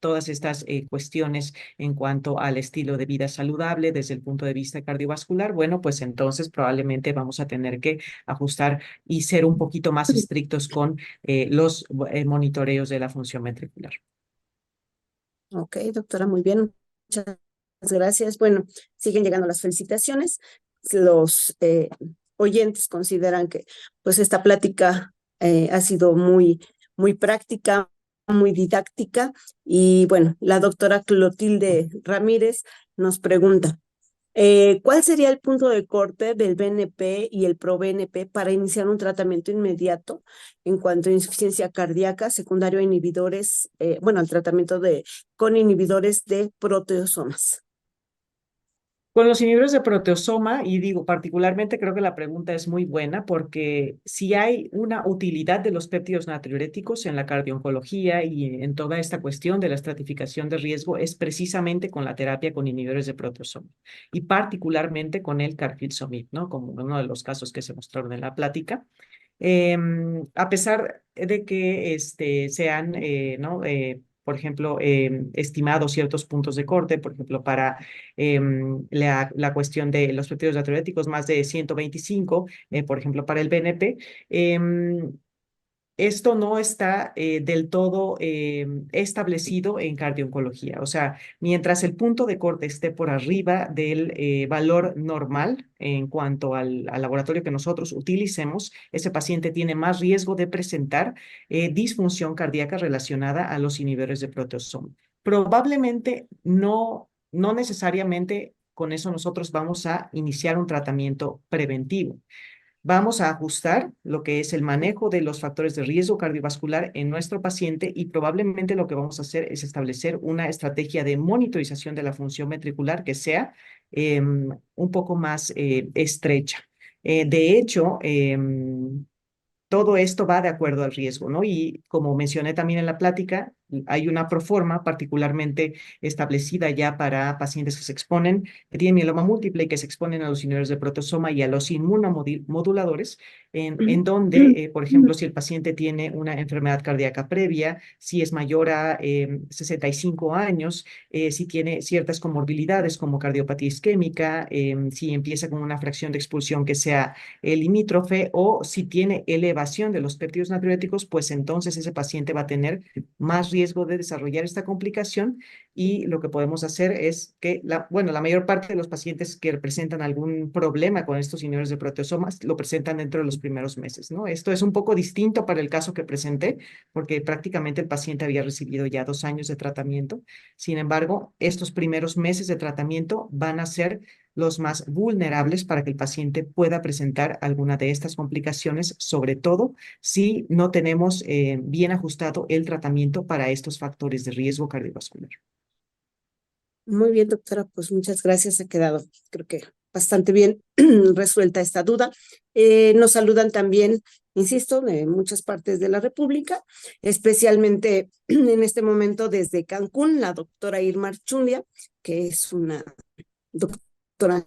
Todas estas cuestiones en cuanto al estilo de vida saludable desde el punto de vista cardiovascular, bueno, pues entonces probablemente vamos a tener que ajustar y ser un poquito más estrictos con los monitoreos de la función ventricular. Ok, doctora, muy bien. Muchas gracias. Bueno, siguen llegando las felicitaciones. Los oyentes consideran que pues esta plática ha sido muy, muy práctica, muy didáctica. Y bueno, la doctora Clotilde Ramírez nos pregunta, ¿cuál sería el punto de corte del BNP y el ProBNP para iniciar un tratamiento inmediato en cuanto a insuficiencia cardíaca secundario a inhibidores, bueno, el tratamiento con inhibidores de proteosomas? Con los inhibidores de proteosoma, y digo particularmente, creo que la pregunta es muy buena porque si hay una utilidad de los péptidos natriuréticos en la cardiooncología y en toda esta cuestión de la estratificación de riesgo, es precisamente con la terapia con inhibidores de proteosoma y particularmente con el carfilzomib, ¿no? Como uno de los casos que se mostraron en la plática. A pesar de que sean, ¿no? por ejemplo, estimados ciertos puntos de corte, por ejemplo, para la cuestión de los partidos atléticos, más de 125, por ejemplo, para el BNP. Esto no está del todo establecido en cardio-oncología. O sea, mientras el punto de corte esté por arriba del valor normal en cuanto al laboratorio que nosotros utilicemos, ese paciente tiene más riesgo de presentar disfunción cardíaca relacionada a los inhibidores de proteasoma. Probablemente no necesariamente con eso nosotros vamos a iniciar un tratamiento preventivo. Vamos a ajustar lo que es el manejo de los factores de riesgo cardiovascular en nuestro paciente y probablemente lo que vamos a hacer es establecer una estrategia de monitorización de la función ventricular que sea un poco más estrecha. De hecho, todo esto va de acuerdo al riesgo, ¿no? Y como mencioné también en la plática, hay una proforma particularmente establecida ya para pacientes que se exponen, que tienen mieloma múltiple y que se exponen a los inhibidores de proteasoma y a los inmunomoduladores, en donde, por ejemplo, si el paciente tiene una enfermedad cardíaca previa, si es mayor a 65 años, si tiene ciertas comorbilidades como cardiopatía isquémica, si empieza con una fracción de expulsión que sea limítrofe o si tiene elevación de los péptidos natriuréticos, pues entonces ese paciente va a tener más riesgo de desarrollar esta complicación y lo que podemos hacer es que, bueno, la mayor parte de los pacientes que presentan algún problema con estos inhibidores de proteasomas lo presentan dentro de los primeros meses, ¿no? Esto es un poco distinto para el caso que presenté, porque prácticamente el paciente había recibido ya 2 años de tratamiento. Sin embargo, estos primeros meses de tratamiento van a ser los más vulnerables para que el paciente pueda presentar alguna de estas complicaciones, sobre todo si no tenemos bien ajustado el tratamiento para estos factores de riesgo cardiovascular. Muy bien, doctora, pues muchas gracias. Ha quedado, creo que bastante bien resuelta esta duda. Nos saludan también, insisto, de muchas partes de la República, especialmente en este momento desde Cancún, la doctora Irma Archundia, que es una doctora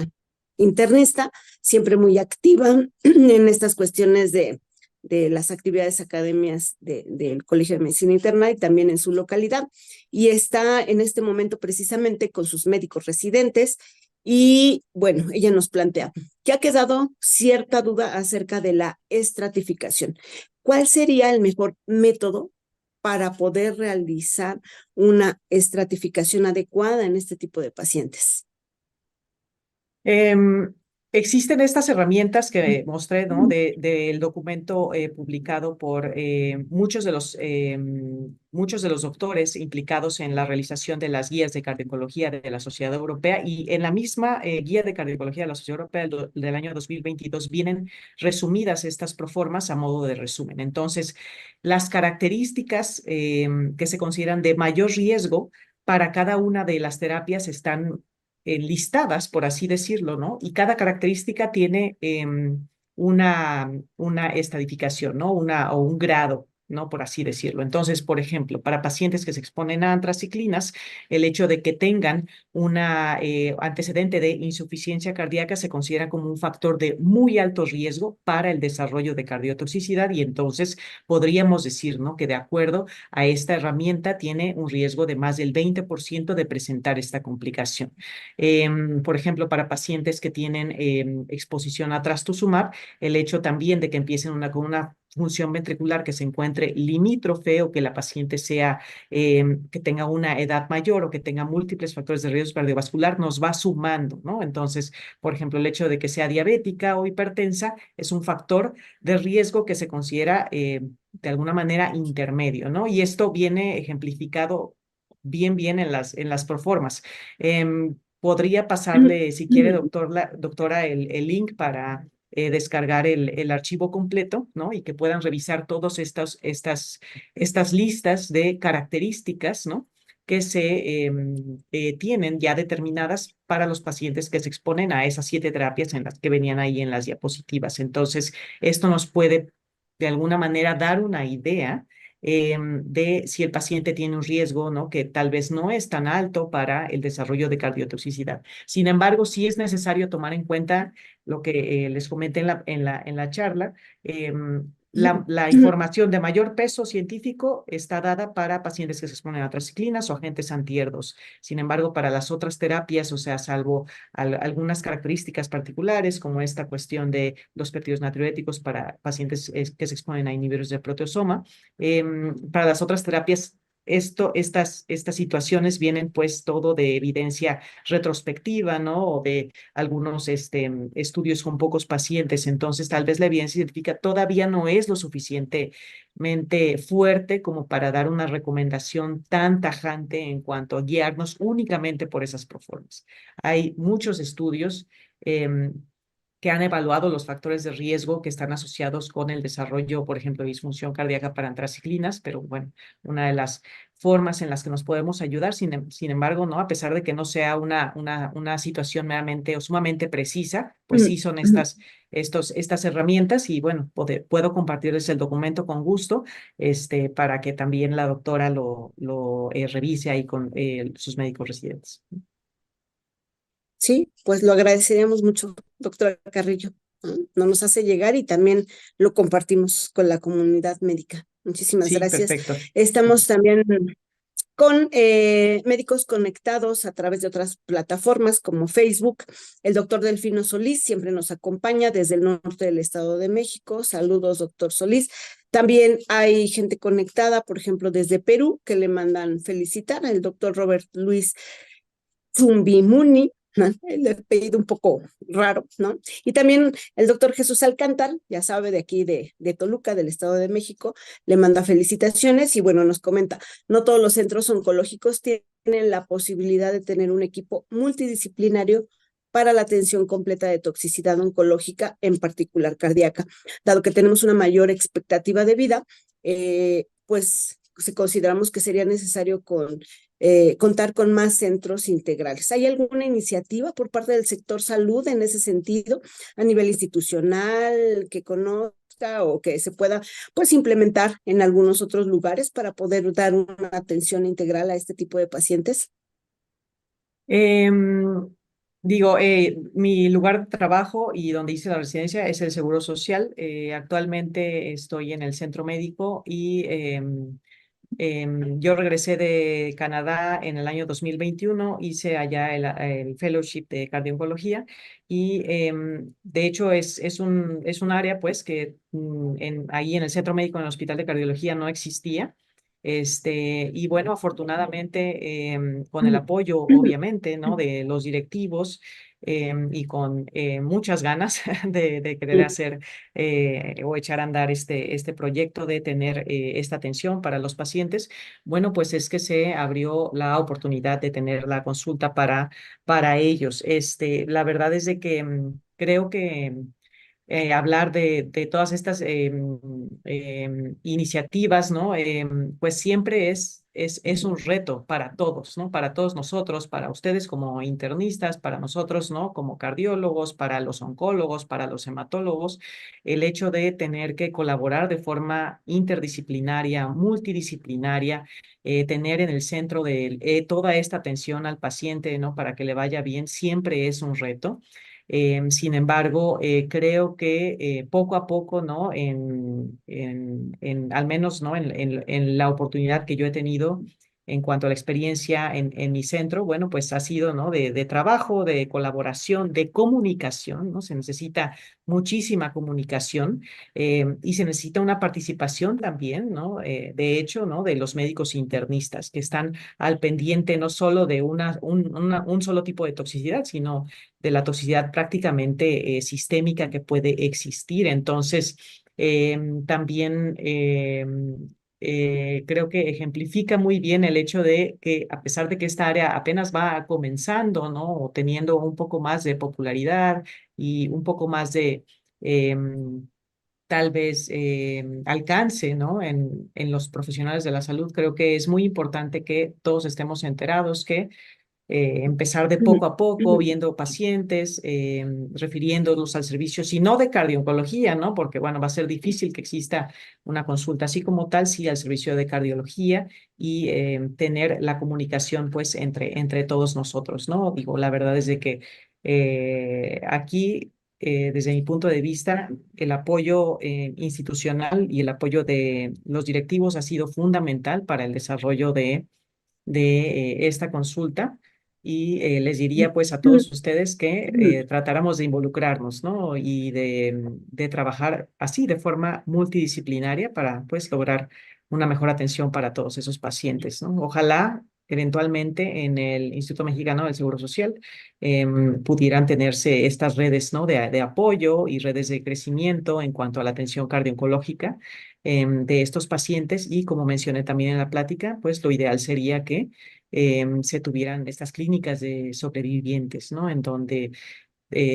internista, siempre muy activa en estas cuestiones de las actividades academias del Colegio de Medicina Interna y también en su localidad. Y está en este momento precisamente con sus médicos residentes. Y bueno, ella nos plantea que ha quedado cierta duda acerca de la estratificación. ¿Cuál sería el mejor método para poder realizar una estratificación adecuada en este tipo de pacientes? Em, Existen estas herramientas que mostré, ¿no? Del documento publicado por muchos de los doctores implicados en la realización de las guías de cardiología de la Sociedad Europea y en la misma guía de cardiología de la Sociedad Europea del año 2022 vienen resumidas estas proformas a modo de resumen. Entonces, las características que se consideran de mayor riesgo para cada una de las terapias están listadas, por así decirlo, ¿no? Y cada característica tiene una estadificación, ¿no? O un grado, ¿no? Por así decirlo. Entonces, por ejemplo, para pacientes que se exponen a antraciclinas, el hecho de que tengan una antecedente de insuficiencia cardíaca se considera como un factor de muy alto riesgo para el desarrollo de cardiotoxicidad y entonces podríamos decir, ¿no? Que de acuerdo a esta herramienta tiene un riesgo de más del 20% de presentar esta complicación. Por ejemplo, para pacientes que tienen exposición a trastuzumab, el hecho también de que empiecen con una función ventricular que se encuentre limítrofe o que la paciente sea, que tenga una edad mayor o que tenga múltiples factores de riesgo cardiovascular, nos va sumando, ¿no? Entonces, por ejemplo, el hecho de que sea diabética o hipertensa es un factor de riesgo que se considera de alguna manera intermedio, ¿no? Y esto viene ejemplificado bien en las proformas. Podría pasarle, si quiere, doctora, el link para descargar el archivo completo, ¿no? Y que puedan revisar todas estas listas de características, ¿no? Que se tienen ya determinadas para los pacientes que se exponen a esas 7 terapias en las que venían ahí en las diapositivas. Entonces, esto nos puede de alguna manera dar una idea de si el paciente tiene un riesgo, ¿no? Que tal vez no es tan alto para el desarrollo de cardiotoxicidad. Sin embargo, sí es necesario tomar en cuenta lo que les comenté en la charla, la información de mayor peso científico está dada para pacientes que se exponen a traciclinas o agentes antiherdos. Sin embargo, para las otras terapias, o sea, salvo algunas características particulares, como esta cuestión de los péptidos natriuréticos para pacientes que se exponen a inhibidores del proteasoma, para las otras terapias estas situaciones vienen pues todo de evidencia retrospectiva, ¿no? O de algunos estudios con pocos pacientes. Entonces, tal vez la evidencia científica todavía no es lo suficientemente fuerte como para dar una recomendación tan tajante en cuanto a guiarnos únicamente por esas proformas. Hay muchos estudios que han evaluado los factores de riesgo que están asociados con el desarrollo, por ejemplo, de disfunción cardíaca para antraciclinas, pero bueno, una de las formas en las que nos podemos ayudar, sin embargo, ¿no? A pesar de que no sea una situación meramente o sumamente precisa, pues sí son estas herramientas y bueno, puedo compartirles el documento con gusto, para que también la doctora lo revise ahí con sus médicos residentes. Sí, pues lo agradeceríamos mucho, doctora Carrillo. ¿No? Nos los hace llegar y también lo compartimos con la comunidad médica. Muchísimas Sí, gracias. perfecto. Estamos también con médicos conectados a través de otras plataformas como Facebook. El doctor Delfino Solís siempre nos acompaña desde el norte del Estado de México. Saludos, doctor Solís. También hay gente conectada, por ejemplo, desde Perú, que le mandan felicitar al doctor Robert Luis Zumbimuni, ¿no? El apellido un poco raro, ¿no? Y también el doctor Jesús Alcántar, ya sabe, de aquí de Toluca, del Estado de México, le manda felicitaciones y bueno, nos comenta, no todos los centros oncológicos tienen la posibilidad de tener un equipo multidisciplinario para la atención completa de toxicidad oncológica, en particular cardíaca. Dado que tenemos una mayor expectativa de vida, pues consideramos que sería necesario contar con más centros integrales. ¿Hay alguna iniciativa por parte del sector salud en ese sentido, a nivel institucional, que conozca o que se pueda pues implementar en algunos otros lugares para poder dar una atención integral a este tipo de pacientes? Digo, mi lugar de trabajo y donde hice la residencia es el Seguro Social. Actualmente estoy en el centro médico y yo regresé de Canadá en el año 2021, hice allá el fellowship de cardio-oncología y de hecho es un área pues que ahí en el centro médico, en el Hospital de Cardiología no existía. Y bueno, afortunadamente, con el apoyo, obviamente, ¿no? De los directivos y con muchas ganas de querer hacer o echar a andar este proyecto de tener esta atención para los pacientes, bueno, pues es que se abrió la oportunidad de tener la consulta para ellos. La verdad es de que creo que hablar de todas estas iniciativas, ¿no? Pues siempre es un reto para todos, ¿no? Para todos nosotros, para ustedes como internistas, para nosotros, ¿no? Como cardiólogos, para los oncólogos, para los hematólogos, el hecho de tener que colaborar de forma interdisciplinaria, multidisciplinaria, tener en el centro de toda esta atención al paciente, ¿no? Para que le vaya bien, siempre es un reto. Sin embargo, creo que poco a poco, ¿no? Al menos, ¿no? En la oportunidad que yo he tenido en cuanto a la experiencia en mi centro, bueno, pues ha sido, ¿no? De trabajo, de colaboración, de comunicación, ¿no? Se necesita muchísima comunicación y se necesita una participación también, ¿no? De hecho, ¿no? De los médicos internistas que están al pendiente no solo de un solo tipo de toxicidad, sino de la toxicidad prácticamente sistémica que puede existir. Entonces, también creo que ejemplifica muy bien el hecho de que a pesar de que esta área apenas va comenzando, ¿no? O teniendo un poco más de popularidad y un poco más de tal vez alcance, ¿no? En los profesionales de la salud, creo que es muy importante que todos estemos enterados que empezar de poco a poco, viendo pacientes, refiriéndolos al servicio, si no de cardiología, ¿no? Porque, bueno, va a ser difícil que exista una consulta así como tal, sí al servicio de cardiología y tener la comunicación, pues, entre todos nosotros, ¿no? Digo, la verdad es de que aquí desde mi punto de vista, el apoyo institucional y el apoyo de los directivos ha sido fundamental para el desarrollo de esta consulta y les diría pues a todos ustedes que tratáramos de involucrarnos, ¿no? Y de trabajar así de forma multidisciplinaria para pues lograr una mejor atención para todos esos pacientes, ¿no? Ojalá eventualmente en el Instituto Mexicano del Seguro Social pudieran tenerse estas redes, ¿no? De apoyo y redes de crecimiento en cuanto a la atención cardio-oncológica de estos pacientes y como mencioné también en la plática, pues lo ideal sería que se tuvieran estas clínicas de sobrevivientes, ¿no? En donde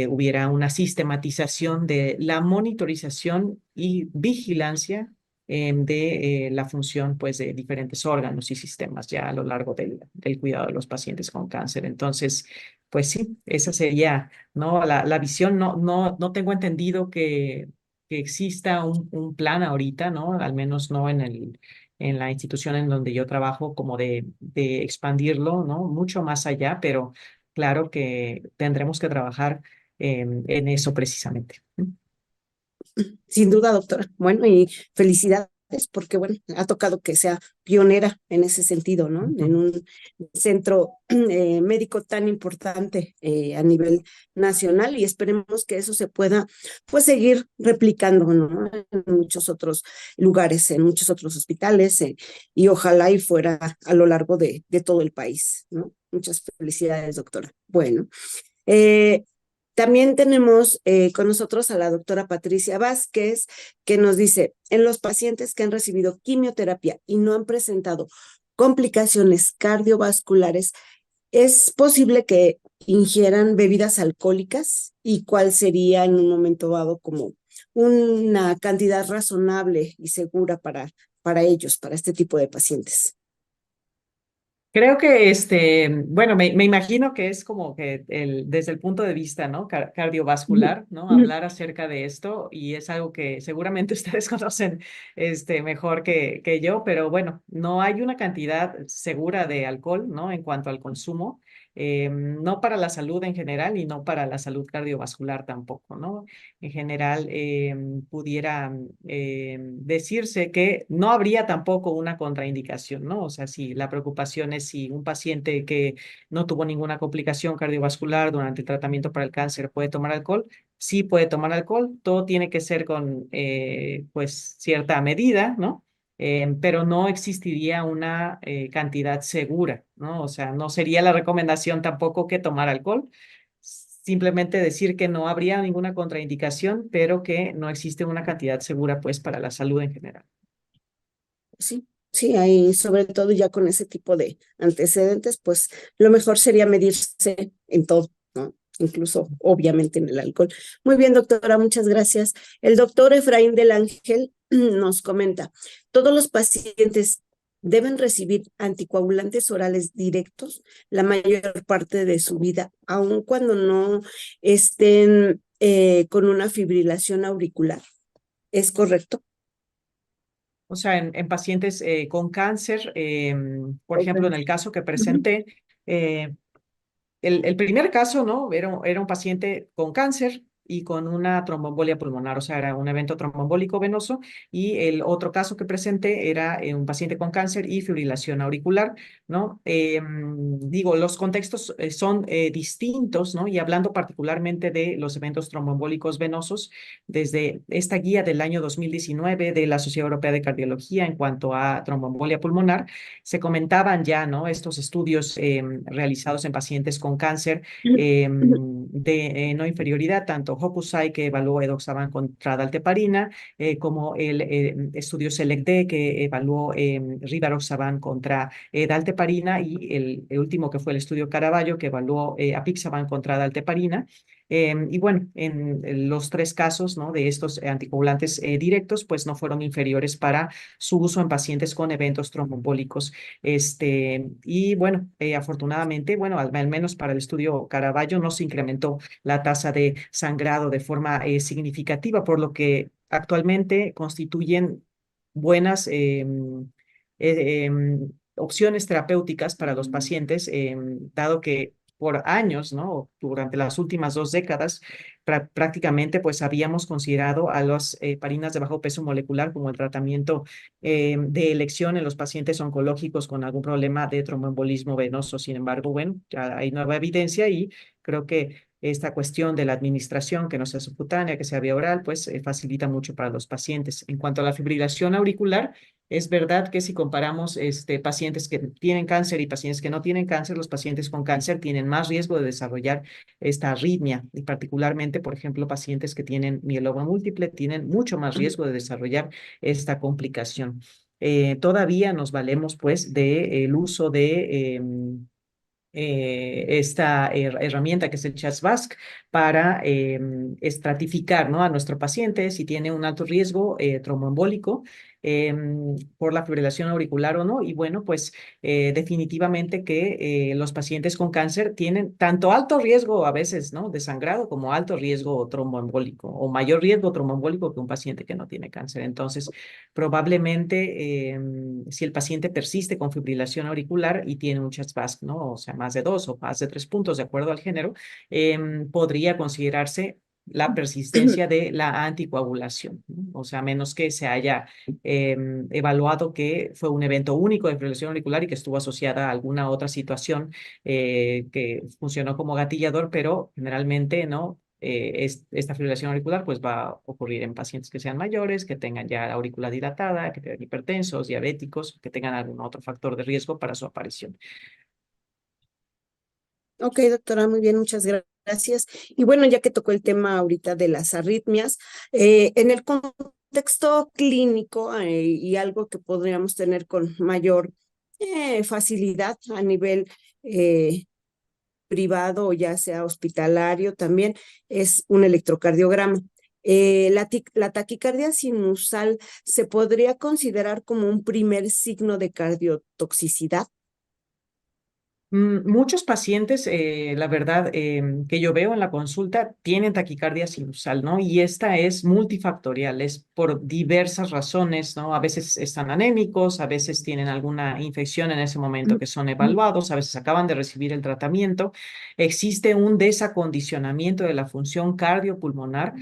hubiera una sistematización de la monitorización y vigilancia de la función pues de diferentes órganos y sistemas ya a lo largo del cuidado de los pacientes con cáncer. Entonces, pues sí, esa sería, ¿no? La visión. No tengo entendido que exista un plan ahorita, ¿no? Al menos no en la institución en donde yo trabajo, como de expandirlo, ¿no? Mucho más allá, pero claro que tendremos que trabajar en eso precisamente. Sin duda, doctora. Bueno, y felicidades porque, bueno, ha tocado que sea pionera en ese sentido, ¿no? En un centro médico tan importante a nivel nacional y esperemos que eso se pueda, pues, seguir replicando, ¿no? En muchos otros lugares, en muchos otros hospitales y ojalá y fuera a lo largo de todo el país, ¿no? Muchas felicidades, doctora. Bueno. Eh, también tenemos con nosotros a la doctora Patricia Vázquez, que nos dice, en los pacientes que han recibido quimioterapia y no han presentado complicaciones cardiovasculares, ¿es posible que ingieran bebidas alcohólicas? ¿Y cuál sería en un momento dado como una cantidad razonable y segura para ellos, para este tipo de pacientes? Creo que bueno, me imagino que es como que desde el punto de vista, ¿no? Cardiovascular, ¿no? Hablar acerca de esto y es algo que seguramente ustedes conocen mejor que yo, pero bueno, no hay una cantidad segura de alcohol, ¿no? En cuanto al consumo, no para la salud en general y no para la salud cardiovascular tampoco, ¿no? En general, pudiera decirse que no habría tampoco una contraindicación, ¿no? O sea, si la preocupación es si un paciente que no tuvo ninguna complicación cardiovascular durante el tratamiento para el cáncer puede tomar alcohol, sí puede tomar alcohol, todo tiene que ser con, pues, cierta medida, ¿no? Pero no existiría una cantidad segura, ¿no? O sea, no sería la recomendación tampoco que tomar alcohol, simplemente decir que no habría ninguna contraindicación, pero que no existe una cantidad segura, pues, para la salud en general. Sí, sí, hay sobre todo ya con ese tipo de antecedentes, pues lo mejor sería medirse en todo, ¿no? Incluso obviamente en el alcohol. Muy bien, doctora, muchas gracias. El doctor Efraín del Ángel nos comenta, ¿todos los pacientes deben recibir anticoagulantes orales directos la mayor parte de su vida, aun cuando no estén con una fibrilación auricular? ¿Es correcto? O sea, en pacientes con cáncer, por ejemplo, en Ok. el caso que Ujú. presenté, eh, el primer caso, ¿no? Era un paciente con cáncer y con una tromboembolia pulmonar, o sea, era un evento tromboembólico venoso, y el otro caso que presenté era un paciente con cáncer y fibrilación auricular, ¿no? Digo, los contextos son distintos, ¿no? Y hablando particularmente de los eventos tromboembólicos venosos, desde esta guía del año 2019 de la Sociedad Europea de Cardiología en cuanto a tromboembolia pulmonar, se comentaban ya, ¿no? Estos estudios realizados en pacientes con cáncer de no inferioridad, tanto Hokusai, que evaluó edoxaban contra dalteparina, como el estudio SELECT-D, que evaluó rivaroxaban contra dalteparina, y el último que fue el estudio Caraballo, que evaluó apixaban contra dalteparina. Y bueno, en los tres casos, ¿no? De estos anticoagulantes directos, pues no fueron inferiores para su uso en pacientes con eventos tromboembólicos. Y bueno, afortunadamente, bueno, al menos para el estudio Caraballo no se incrementó la tasa de sangrado de forma significativa, por lo que actualmente constituyen buenas opciones terapéuticas para los pacientes, dado que por años, ¿no? Durante las últimas 2 décadas, prácticamente pues habíamos considerado a las heparinas de bajo peso molecular como el tratamiento de elección en los pacientes oncológicos con algún problema de tromboembolismo venoso. Sin embargo, bueno, ya hay nueva evidencia y creo que esta cuestión de la administración, que no sea subcutánea, que sea vía oral, pues facilita mucho para los pacientes. En cuanto a la fibrilación auricular, es verdad que si comparamos pacientes que tienen cáncer y pacientes que no tienen cáncer, los pacientes con cáncer tienen más riesgo de desarrollar esta arritmia y particularmente, por ejemplo, pacientes que tienen mieloma múltiple tienen mucho más riesgo de desarrollar esta complicación. Todavía nos valemos pues del uso de esta herramienta que es el CHAS-VASc para estratificar, ¿no? A nuestro paciente si tiene un alto riesgo tromboembólico por la fibrilación auricular o no. Y bueno, pues definitivamente que los pacientes con cáncer tienen tanto alto riesgo a veces, ¿no? De sangrado como alto riesgo tromboembólico o mayor riesgo tromboembólico que un paciente que no tiene cáncer. Entonces, probablemente si el paciente persiste con fibrilación auricular y tiene un CHAS-VASc, ¿no? O sea, más de 2 o más de 3 puntos de acuerdo al género, podría considerarse la persistencia de la anticoagulación, ¿no? O sea, menos que se haya evaluado que fue un evento único de fibrilación auricular y que estuvo asociada a alguna otra situación que funcionó como gatillador, pero generalmente no. Esta fibrilación auricular pues va a ocurrir en pacientes que sean mayores, que tengan ya la aurícula dilatada, que tengan hipertensos, diabéticos, que tengan algún otro factor de riesgo para su aparición. Ok, doctora, muy bien, muchas gracias. Y bueno, ya que tocó el tema ahorita de las arritmias, en el contexto clínico y algo que podríamos tener con mayor facilidad a nivel eh, privado o ya sea hospitalario también, es un electrocardiograma. La taquicardia sinusal se podría considerar como un primer signo de cardiotoxicidad. Muchos pacientes, la verdad, que yo veo en la consulta, tienen taquicardia sinusal, ¿no? Y esta es multifactorial, es por diversas razones, ¿no? A veces están anémicos, a veces tienen alguna infección en ese momento que son evaluados, a veces acaban de recibir el tratamiento. Existe un desacondicionamiento de la función cardiopulmonar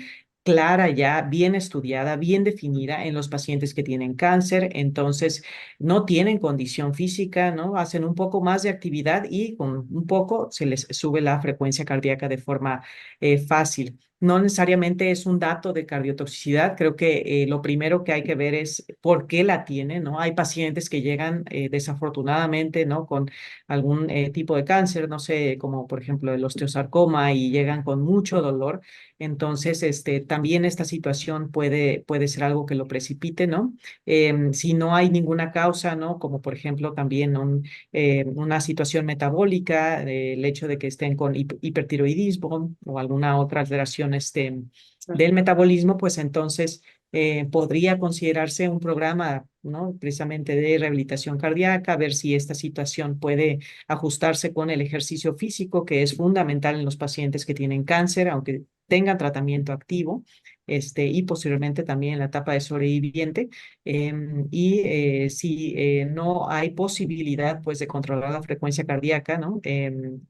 clara ya, bien estudiada, bien definida en los pacientes que tienen cáncer, entonces no tienen condición física, ¿no? Hacen un poco más de actividad y con un poco se les sube la frecuencia cardíaca de forma fácil. No necesariamente es un dato de cardiotoxicidad, creo que lo primero que hay que ver es por qué la tiene, ¿no? Hay pacientes que llegan desafortunadamente, ¿no? Con algún tipo de cáncer, no sé, como por ejemplo el osteosarcoma y llegan con mucho dolor, entonces también esta situación puede ser algo que lo precipite, ¿no? Si no hay ninguna causa, ¿no? Como por ejemplo también una situación metabólica, el hecho de que estén con hipertiroidismo o alguna otra alteración del metabolismo, pues entonces podría considerarse un programa, ¿no? Precisamente de rehabilitación cardíaca, ver si esta situación puede ajustarse con el ejercicio físico, que es fundamental en los pacientes que tienen cáncer, aunque tengan tratamiento activo, y posteriormente también en la etapa de sobreviviente. Si no hay posibilidad pues de controlar la frecuencia cardíaca, ¿no?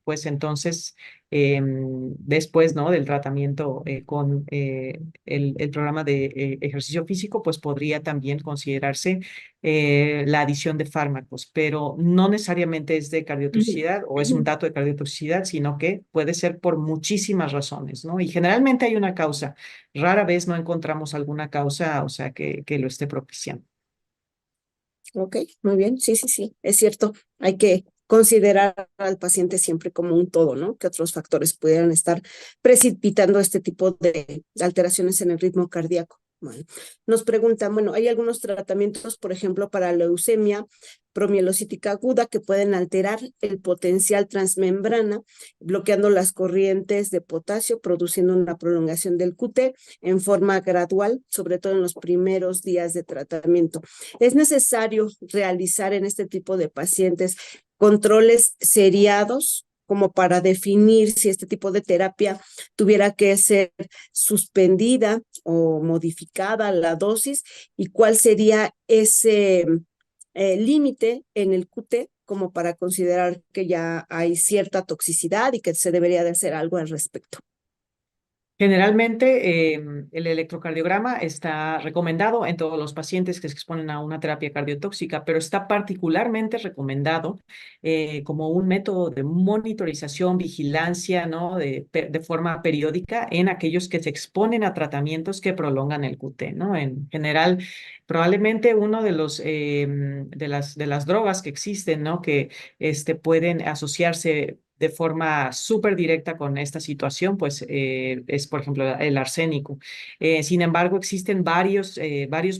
Pues entonces después, ¿no? Del tratamiento con el programa de ejercicio físico, pues podría también considerarse la adición de fármacos, pero no necesariamente es de cardiotoxicidad o es un dato de cardiotoxicidad, sino que puede ser por muchísimas razones, ¿no? Y generalmente hay una causa. Rara vez no encontramos alguna causa, o sea, que lo esté propiciando. Ok, muy bien, sí, sí, sí, es cierto. Hay que considerar al paciente siempre como un todo, ¿no? Que otros factores pudieran estar precipitando este tipo de alteraciones en el ritmo cardíaco. Bueno, nos preguntan, bueno, hay algunos tratamientos, por ejemplo, para leucemia promielocítica aguda que pueden alterar el potencial transmembrana, bloqueando las corrientes de potasio, produciendo una prolongación del QT en forma gradual, sobre todo en los primeros días de tratamiento. Es necesario realizar en este tipo de pacientes controles seriados como para definir si este tipo de terapia tuviera que ser suspendida o modificada la dosis y cuál sería ese límite en el QT como para considerar que ya hay cierta toxicidad y que se debería de hacer algo al respecto? Generalmente, el electrocardiograma está recomendado en todos los pacientes que se exponen a una terapia cardiotóxica, pero está particularmente recomendado como un método de monitorización, vigilancia, ¿no? De forma periódica en aquellos que se exponen a tratamientos que prolongan el QT, ¿no? En general, probablemente uno de las drogas que existen, ¿no? Que pueden asociarse de forma súper directa con esta situación, pues es, por ejemplo, el arsénico. Sin embargo, existen varios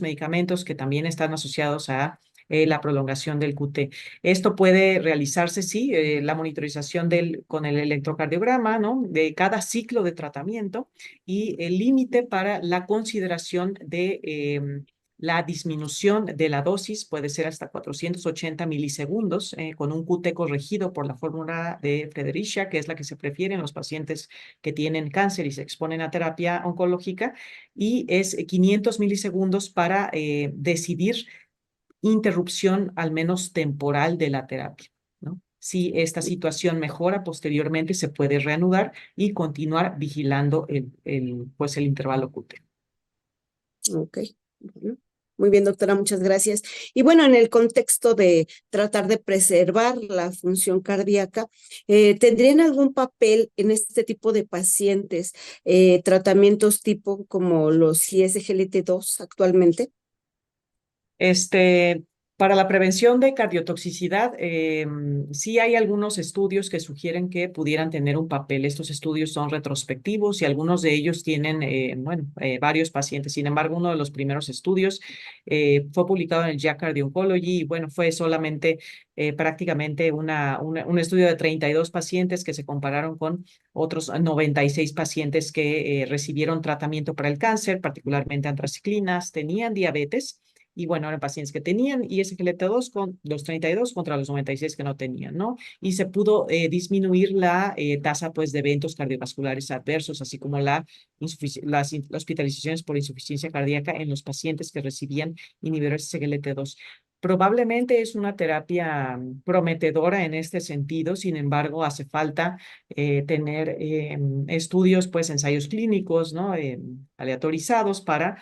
medicamentos que también están asociados a la prolongación del QT. Esto puede realizarse, sí, la monitorización con el electrocardiograma, ¿no? De cada ciclo de tratamiento y el límite para la consideración de la disminución de la dosis puede ser hasta 480 milisegundos con un QT corregido por la fórmula de Fredericia, que es la que se prefiere en los pacientes que tienen cáncer y se exponen a terapia oncológica, y es 500 milisegundos para decidir interrupción al menos temporal de la terapia, ¿no? Si esta situación mejora posteriormente, se puede reanudar y continuar vigilando pues el intervalo QT. Ok. Bueno. Muy bien, doctora, muchas gracias. Y bueno, en el contexto de tratar de preservar la función cardíaca, ¿tendrían algún papel en este tipo de pacientes tratamientos tipo como los ISGLT2 actualmente? Este, para la prevención de cardiotoxicidad, sí hay algunos estudios que sugieren que pudieran tener un papel. Estos estudios son retrospectivos y algunos de ellos tienen, varios pacientes. Sin embargo, uno de los primeros estudios fue publicado en el JACC Cardio Oncology y bueno, fue solamente prácticamente un estudio de 32 pacientes que se compararon con otros 96 pacientes que recibieron tratamiento para el cáncer, particularmente antraciclinas, tenían diabetes. Y bueno, eran pacientes que tenían ISGLT2 con los 32 contra los 96 que no tenían, ¿no? Y se pudo disminuir la tasa, pues, de eventos cardiovasculares adversos, así como las hospitalizaciones por insuficiencia cardíaca en los pacientes que recibían inhibidores ISGLT2. Probablemente es una terapia prometedora en este sentido, sin embargo, hace falta tener estudios, pues, ensayos clínicos, ¿no? Aleatorizados para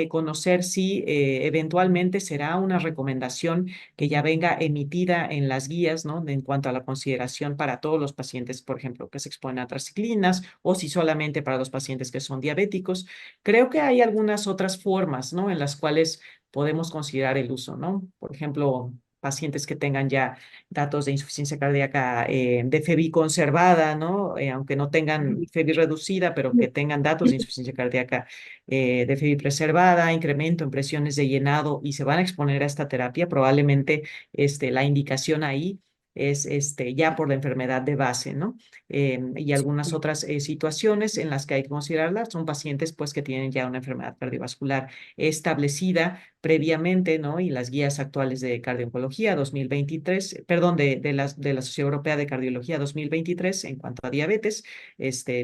conocer si eventualmente será una recomendación que ya venga emitida en las guías, ¿no? En cuanto a la consideración para todos los pacientes, por ejemplo, que se exponen a traciclinas o si solamente para los pacientes que son diabéticos. Creo que hay algunas otras formas, ¿no? En las cuales podemos considerar el uso, ¿no? Por ejemplo, pacientes que tengan ya datos de insuficiencia cardíaca de FEBI conservada, ¿no? Aunque no tengan FEBI reducida, pero que tengan datos de insuficiencia cardíaca de FEBI preservada, incremento en presiones de llenado y se van a exponer a esta terapia, probablemente la indicación ahí es ya por la enfermedad de base, ¿no? Y algunas otras situaciones en las que hay que considerarlas son pacientes pues que tienen ya una enfermedad cardiovascular establecida previamente, ¿no? Y las guías actuales de cardio-oncología 2023, perdón, de la Sociedad Europea de Cardiología 2023 en cuanto a diabetes,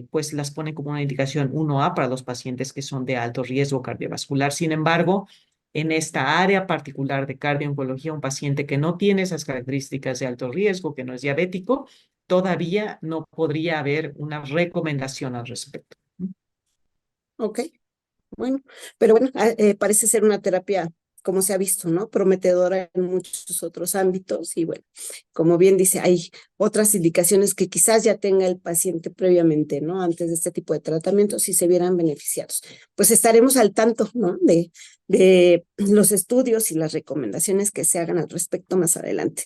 pues las pone como una indicación 1A para los pacientes que son de alto riesgo cardiovascular. Sin embargo, en esta área particular de cardio-oncología, un paciente que no tiene esas características de alto riesgo, que no es diabético, todavía no podría haber una recomendación al respecto. Ok. Bueno, pero bueno, parece ser una terapia, como se ha visto, ¿no? Prometedora en muchos otros ámbitos y bueno, como bien dice, hay otras indicaciones que quizás ya tenga el paciente previamente, ¿no? Antes de este tipo de tratamientos y se vieran beneficiados. Pues estaremos al tanto, ¿no? De los estudios y las recomendaciones que se hagan al respecto más adelante.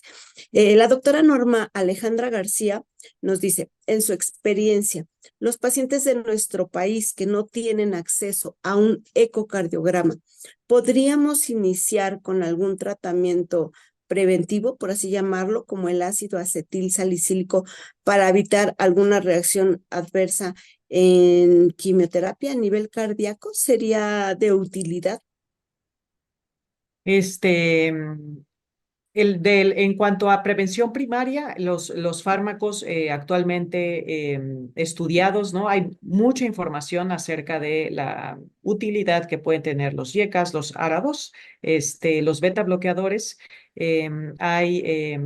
La doctora Norma Alejandra García nos dice, en su experiencia, los pacientes de nuestro país que no tienen acceso a un ecocardiograma, ¿podríamos iniciar con algún tratamiento preventivo, por así llamarlo, como el ácido acetil salicílico, para evitar alguna reacción adversa en quimioterapia a nivel cardíaco? ¿Sería de utilidad? Este, en cuanto a prevención primaria, los fármacos actualmente estudiados, ¿no? Hay mucha información acerca de la utilidad que pueden tener los YECAs, los ARA2, los beta bloqueadores. Hay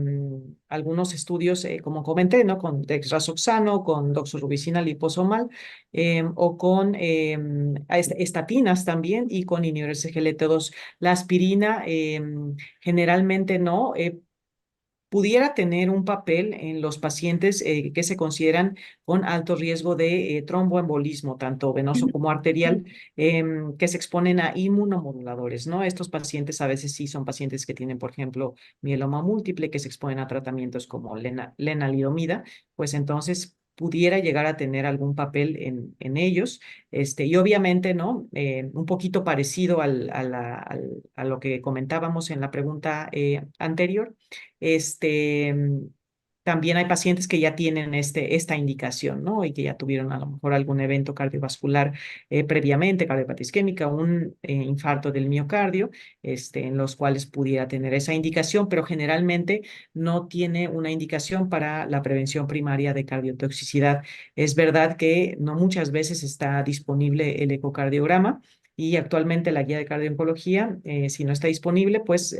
algunos estudios, como comenté, ¿no? Con dexrazoxano, con doxorubicina liposomal o con estatinas también y con inhibidores de GLT2. La aspirina generalmente no. Pudiera tener un papel en los pacientes que se consideran con alto riesgo de tromboembolismo, tanto venoso como arterial, que se exponen a inmunomoduladores, ¿no? Estos pacientes a veces sí son pacientes que tienen, por ejemplo, mieloma múltiple, que se exponen a tratamientos como lenalidomida, pues entonces pudiera llegar a tener algún papel en ellos. Y obviamente, ¿no? Un poquito parecido a lo que comentábamos en la pregunta anterior. este, También hay pacientes que ya tienen esta indicación, ¿no? Y que ya tuvieron a lo mejor algún evento cardiovascular previamente, cardiopatía isquémica, un infarto del miocardio, en los cuales pudiera tener esa indicación, pero generalmente no tiene una indicación para la prevención primaria de cardiotoxicidad. Es verdad que no muchas veces está disponible el ecocardiograma. Y actualmente la guía de cardio-oncología, si no está disponible, pues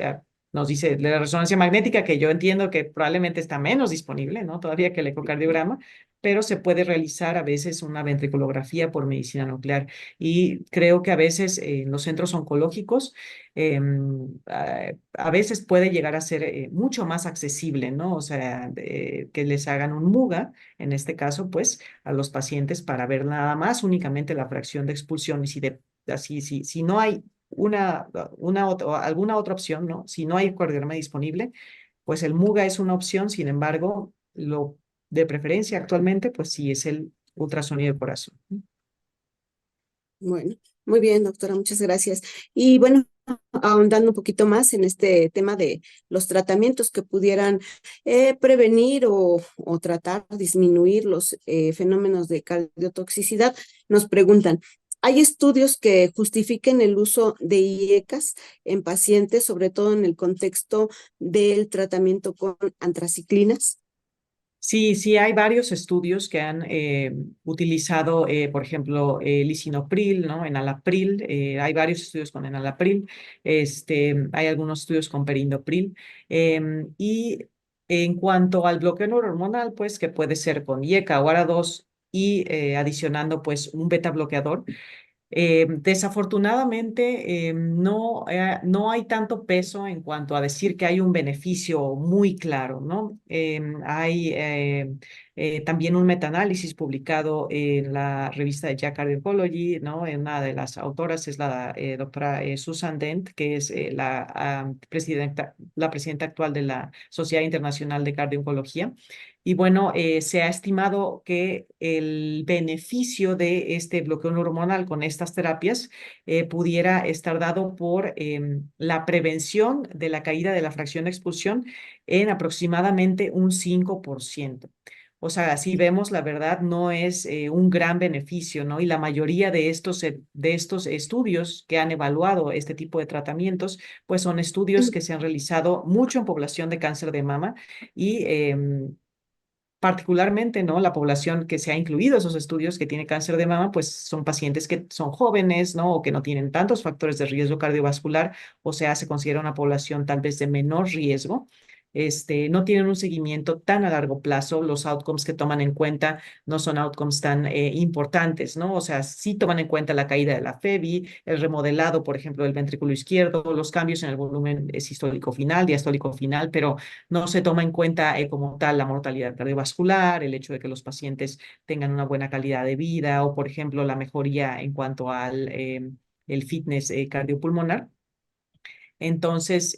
nos dice la resonancia magnética, que yo entiendo que probablemente está menos disponible, ¿no? Todavía que el ecocardiograma, pero se puede realizar a veces una ventriculografía por medicina nuclear. Y creo que a veces en los centros oncológicos, a veces puede llegar a ser mucho más accesible, ¿no? O sea, que les hagan un MUGA, en este caso, pues, a los pacientes para ver nada más únicamente la fracción de expulsión y si no hay alguna otra opción, ¿no? Si no hay cardiograma disponible, pues el MUGA es una opción. Sin embargo, lo de preferencia actualmente, pues sí es el ultrasonido de corazón. Bueno, muy bien, doctora, muchas gracias. Y bueno, ahondando un poquito más en este tema de los tratamientos que pudieran prevenir o tratar, disminuir los fenómenos de cardiotoxicidad, nos preguntan, ¿hay estudios que justifiquen el uso de IECAS en pacientes, sobre todo en el contexto del tratamiento con antraciclinas? Sí, sí, hay varios estudios que han utilizado, por ejemplo, lisinopril, ¿no? Enalapril. Hay varios estudios con enalapril. Hay algunos estudios con perindopril. Y en cuanto al bloqueo neurohormonal, pues que puede ser con IECA o ARA2 y adicionando pues un beta bloqueador. Desafortunadamente, no hay tanto peso en cuanto a decir que hay un beneficio muy claro, ¿no? Hay también un metaanálisis publicado en la revista de JACC Cardiology, ¿no? Una de las autoras es la doctora Susan Dent, que es la presidenta actual de la Sociedad Internacional de Cardio-Oncología. Y bueno, se ha estimado que el beneficio de este bloqueo hormonal con estas terapias pudiera estar dado por la prevención de la caída de la fracción de expulsión en aproximadamente un 5%. O sea, así vemos, la verdad, no es un gran beneficio, ¿no? Y la mayoría de estos estudios que han evaluado este tipo de tratamientos, pues son estudios que se han realizado mucho en población de cáncer de mama y particularmente, ¿no? La población que se ha incluido esos estudios que tiene cáncer de mama, pues son pacientes que son jóvenes, ¿no? O que no tienen tantos factores de riesgo cardiovascular, o sea, se considera una población tal vez de menor riesgo. No tienen un seguimiento tan a largo plazo. Los outcomes que toman en cuenta no son outcomes tan importantes, ¿no? O sea, sí toman en cuenta la caída de la FEBI, el remodelado, por ejemplo, del ventrículo izquierdo, los cambios en el volumen sistólico final, diastólico final, pero no se toma en cuenta como tal la mortalidad cardiovascular, el hecho de que los pacientes tengan una buena calidad de vida o, por ejemplo, la mejoría en cuanto al el fitness cardiopulmonar. Entonces,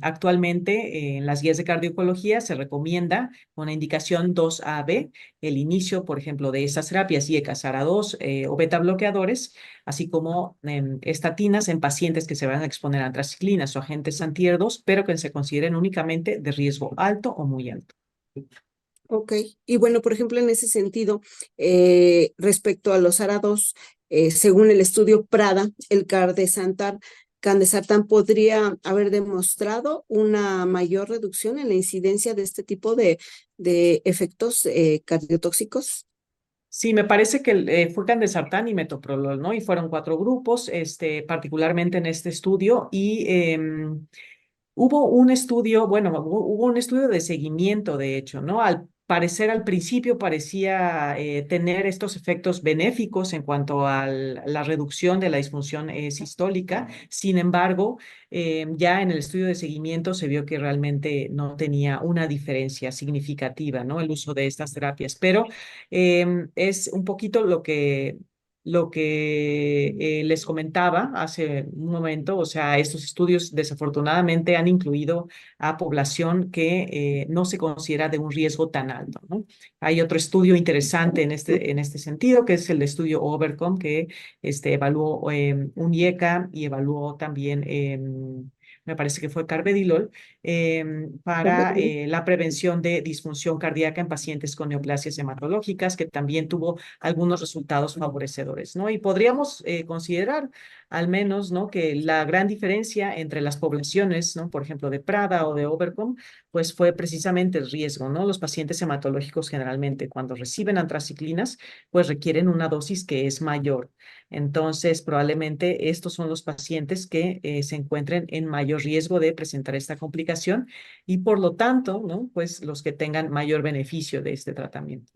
actualmente en las guías de cardiooncología se recomienda una indicación 2AB, el inicio, por ejemplo, de estas terapias IECAS, ARA2 o beta bloqueadores, así como estatinas en pacientes que se van a exponer a antraciclinas o agentes antihéroes, pero que se consideren únicamente de riesgo alto o muy alto. Ok, y bueno, por ejemplo, en ese sentido, respecto a los ARA2, según el estudio Prada, el candesartán podría haber demostrado una mayor reducción en la incidencia de este tipo de efectos cardiotóxicos. Sí, me parece que fue candesartán y metoprolol, ¿no? Y fueron 4 grupos, particularmente en este estudio. Y Hubo un estudio, bueno, hubo un estudio de seguimiento, de hecho, ¿no? Al parecer, al principio parecía tener estos efectos benéficos en cuanto a la reducción de la disfunción sistólica. Sin embargo, ya en el estudio de seguimiento se vio que realmente no tenía una diferencia significativa, ¿no? El uso de estas terapias. Pero es un poquito lo que les comentaba hace un momento, o sea, estos estudios desafortunadamente han incluido a población que no se considera de un riesgo tan alto, ¿no? Hay otro estudio interesante en este sentido, que es el estudio Overcome, que evaluó un IECA y evaluó también, me parece que fue carvedilol, para la prevención de disfunción cardíaca en pacientes con neoplasias hematológicas, que también tuvo algunos resultados favorecedores, ¿no? Y podríamos considerar al menos, ¿no? Que la gran diferencia entre las poblaciones, ¿no? Por ejemplo, de Prada o de Overcome, pues fue precisamente el riesgo, ¿no? Los pacientes hematológicos generalmente cuando reciben antraciclinas, pues requieren una dosis que es mayor. Entonces, probablemente estos son los pacientes que se encuentren en mayor riesgo de presentar esta complicación y por lo tanto, ¿no? Pues los que tengan mayor beneficio de este tratamiento.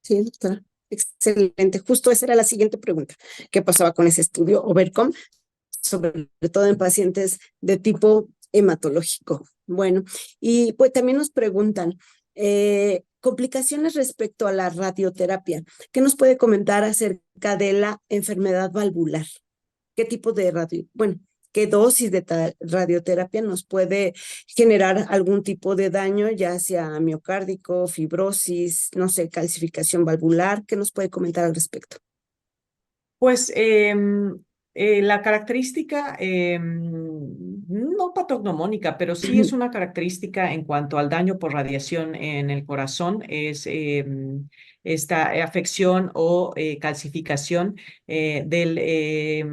Sí, doctora. Excelente. Justo esa era la siguiente pregunta. ¿Qué pasaba con ese estudio Overcome? Sobre todo en pacientes de tipo hematológico. Bueno, y pues también nos preguntan complicaciones respecto a la radioterapia. ¿Qué nos puede comentar acerca de la enfermedad valvular? ¿Qué tipo de bueno, qué dosis de radioterapia nos puede generar algún tipo de daño, ya sea miocárdico, fibrosis, no sé, calcificación valvular? ¿Qué nos puede comentar al respecto? Pues la característica, no patognomónica, pero sí es una característica en cuanto al daño por radiación en el corazón, es esta afección o calcificación de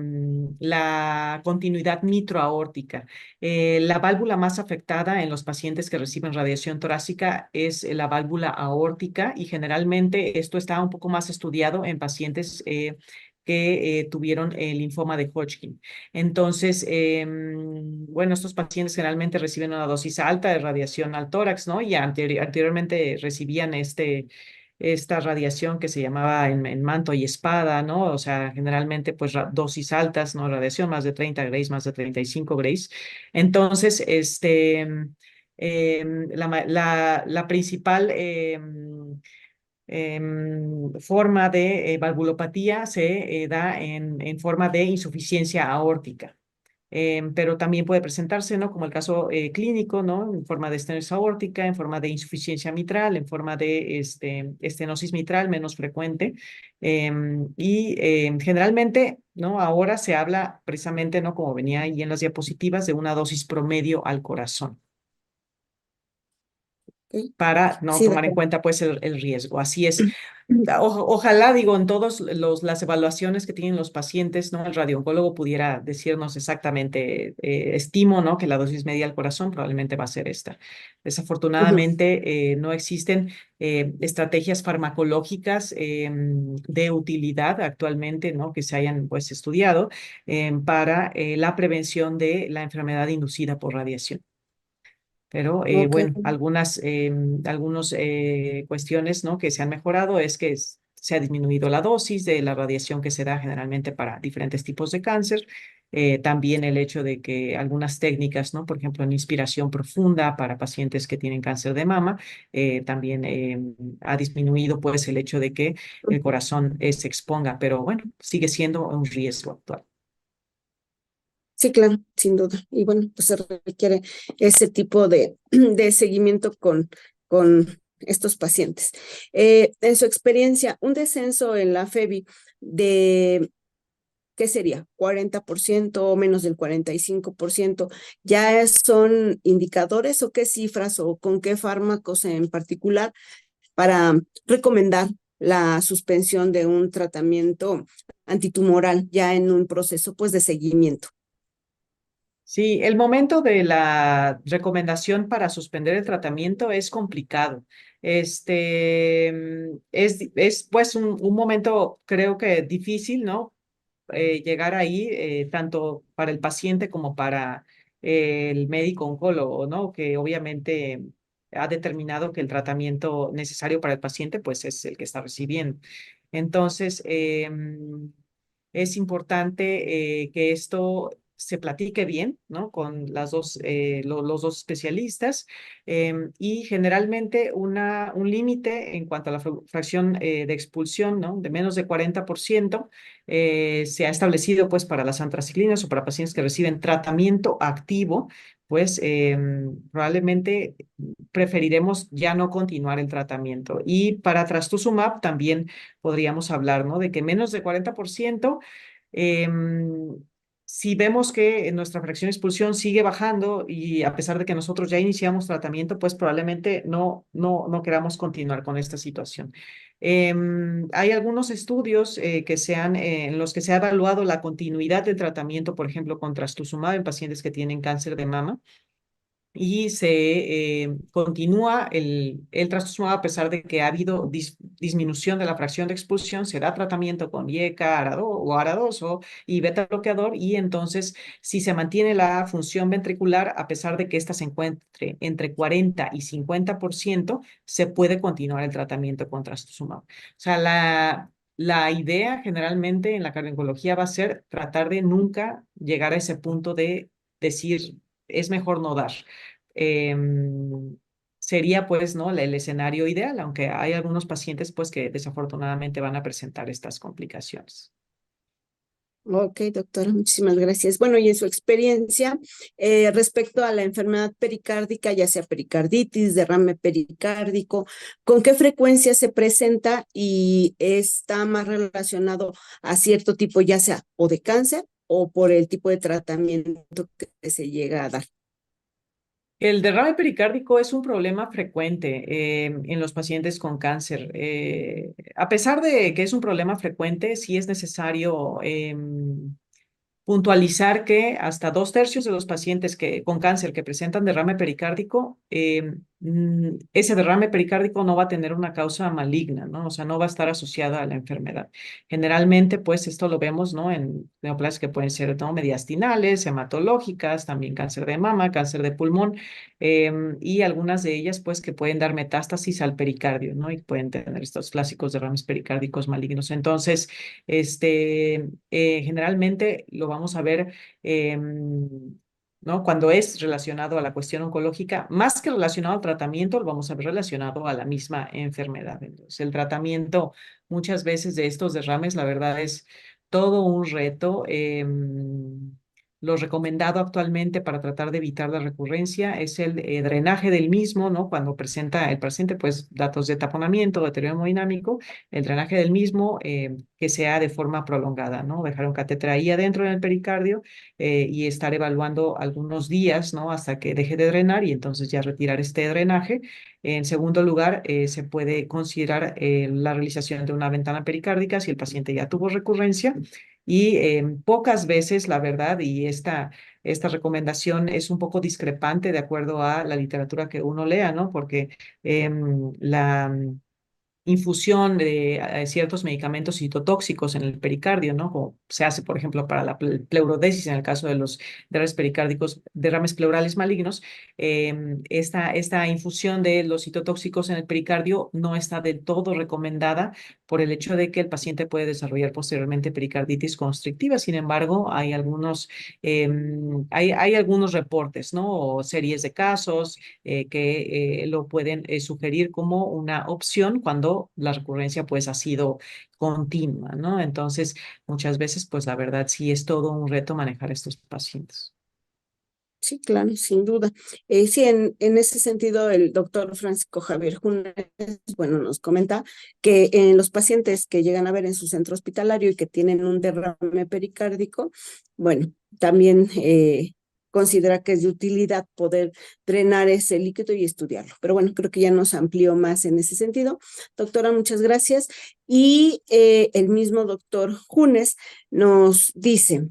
la continuidad mitroaórtica. La válvula más afectada en los pacientes que reciben radiación torácica es la válvula aórtica y generalmente esto está un poco más estudiado en pacientes que tuvieron el linfoma de Hodgkin. Entonces, bueno, estos pacientes generalmente reciben una dosis alta de radiación al tórax, ¿no? Y anteriormente recibían esta radiación que se llamaba en manto y espada, ¿no? O sea, generalmente pues dosis altas, ¿no? Radiación más de 30 grays, más de 35 grays. Entonces, la principal forma de valvulopatía se da en forma de insuficiencia aórtica. Pero también puede presentarse, ¿no? Como el caso clínico, ¿no? En forma de estenosis aórtica, en forma de insuficiencia mitral, en forma de estenosis mitral menos frecuente. Generalmente, ¿no? Ahora se habla precisamente, ¿no? Como venía ahí en las diapositivas, de una dosis promedio al corazón ¿Ok? para no Sí, tomar en doctor. cuenta pues el riesgo. Así es. Ojalá, digo, en todas las evaluaciones que tienen los pacientes, ¿no? El radiooncólogo pudiera decirnos exactamente, estimo, ¿no? Que la dosis media al corazón probablemente va a ser esta. Ujú. Desafortunadamente, no existen estrategias farmacológicas de utilidad actualmente, ¿no? Que se hayan, pues, estudiado para la prevención de la enfermedad inducida por radiación. Pero Ok. bueno, algunas cuestiones, ¿no? Que se han mejorado es que se ha disminuido la dosis de la radiación que se da generalmente para diferentes tipos de cáncer. También el hecho de que algunas técnicas, ¿no? Por ejemplo, en inspiración profunda para pacientes que tienen cáncer de mama, también ha disminuido pues el hecho de que el corazón se exponga, pero bueno, sigue siendo un riesgo actual. Sí, claro, sin duda. Y bueno, pues se requiere ese tipo de seguimiento con estos pacientes. En su experiencia, un descenso en la FEBI de, ¿qué sería? 40% o menos del 45%, ¿ya son indicadores o qué cifras o con qué fármacos en particular para recomendar la suspensión de un tratamiento antitumoral ya en un proceso pues de seguimiento? Sí, el momento de la recomendación para suspender el tratamiento es complicado. Es pues un momento, creo que difícil, ¿no? Llegar ahí, tanto para el paciente como para el médico oncólogo, ¿no? Que obviamente ha determinado que el tratamiento necesario para el paciente, pues es el que está recibiendo. Entonces, es importante que esto se platique bien, ¿no? Con los dos especialistas y generalmente un límite en cuanto a la fracción de expulsión, ¿no? De menos de 40% se ha establecido pues para las antraciclinas o para pacientes que reciben tratamiento activo, pues probablemente preferiremos ya no continuar el tratamiento. Y para trastuzumab también podríamos hablar, ¿no? De que menos de 40%, si vemos que nuestra fracción de expulsión sigue bajando y a pesar de que nosotros ya iniciamos tratamiento, pues probablemente no queramos continuar con esta situación. Hay algunos estudios en los que se ha evaluado la continuidad del tratamiento, por ejemplo, con trastuzumab en pacientes que tienen cáncer de mama y se continúa el trastuzumab a pesar de que ha habido disminución de la fracción de expulsión, se da tratamiento con IECA, ARA2 y beta bloqueador y entonces si se mantiene la función ventricular a pesar de que ésta se encuentre entre 40 y 50%, se puede continuar el tratamiento con trastuzumab. O sea, la idea generalmente en la cardiología va a ser tratar de nunca llegar a ese punto de decir es mejor no dar. Sería pues, ¿no? El escenario ideal, aunque hay algunos pacientes pues que desafortunadamente van a presentar estas complicaciones. Ok, doctora, muchísimas gracias. Bueno, y en su experiencia, respecto a la enfermedad pericárdica, ya sea pericarditis, derrame pericárdico, ¿con qué frecuencia se presenta y está más relacionado a cierto tipo, ya sea o de cáncer o por el tipo de tratamiento que se llega a dar? El derrame pericárdico es un problema frecuente en los pacientes con cáncer. A pesar de que es un problema frecuente, sí es necesario puntualizar que hasta 2/3 de los pacientes con cáncer que presentan derrame pericárdico, ese derrame pericárdico no va a tener una causa maligna, ¿no? O sea, no va a estar asociada a la enfermedad. Generalmente, pues esto lo vemos, ¿no? En neoplasias que pueden ser, ¿no? Mediastinales, hematológicas, también cáncer de mama, cáncer de pulmón, y algunas de ellas, pues, que pueden dar metástasis al pericardio, ¿no? Y pueden tener estos clásicos derrames pericárdicos malignos. Entonces, generalmente lo vamos a ver, ¿no? Cuando es relacionado a la cuestión oncológica, más que relacionado al tratamiento, lo vamos a ver relacionado a la misma enfermedad. Entonces, el tratamiento muchas veces de estos derrames, la verdad es todo un reto. Lo recomendado actualmente para tratar de evitar la recurrencia es el drenaje del mismo, ¿no? Cuando presenta el paciente, pues, datos de taponamiento, deterioro hemodinámico, el drenaje del mismo que sea de forma prolongada, ¿no? Dejar un catéter ahí adentro en el pericardio y estar evaluando algunos días, ¿no? Hasta que deje de drenar y entonces ya retirar este drenaje. En segundo lugar, se puede considerar la realización de una ventana pericárdica si el paciente ya tuvo recurrencia. Y pocas veces, la verdad, y esta recomendación es un poco discrepante de acuerdo a la literatura que uno lea, ¿no? Porque la infusión de ciertos medicamentos citotóxicos en el pericardio, ¿no? Como se hace, por ejemplo, para la pleurodesis en el caso de los derrames pericárdicos, derrames pleurales malignos. Esta infusión de los citotóxicos en el pericardio no está del todo recomendada por el hecho de que el paciente puede desarrollar posteriormente pericarditis constrictiva. Sin embargo, hay algunos reportes, ¿no? O series de casos que lo pueden sugerir como una opción cuando la recurrencia pues ha sido continua, ¿no? Entonces, muchas veces pues la verdad sí es todo un reto manejar estos pacientes. Sí, claro, sin duda. Sí, en ese sentido, el doctor Francisco Javier Junes, bueno, nos comenta que en los pacientes que llegan a ver en su centro hospitalario y que tienen un derrame pericárdico, bueno, también considera que es de utilidad poder drenar ese líquido y estudiarlo. Pero bueno, creo que ya nos amplió más en ese sentido. Doctora, muchas gracias. Y el mismo doctor Junes nos dice.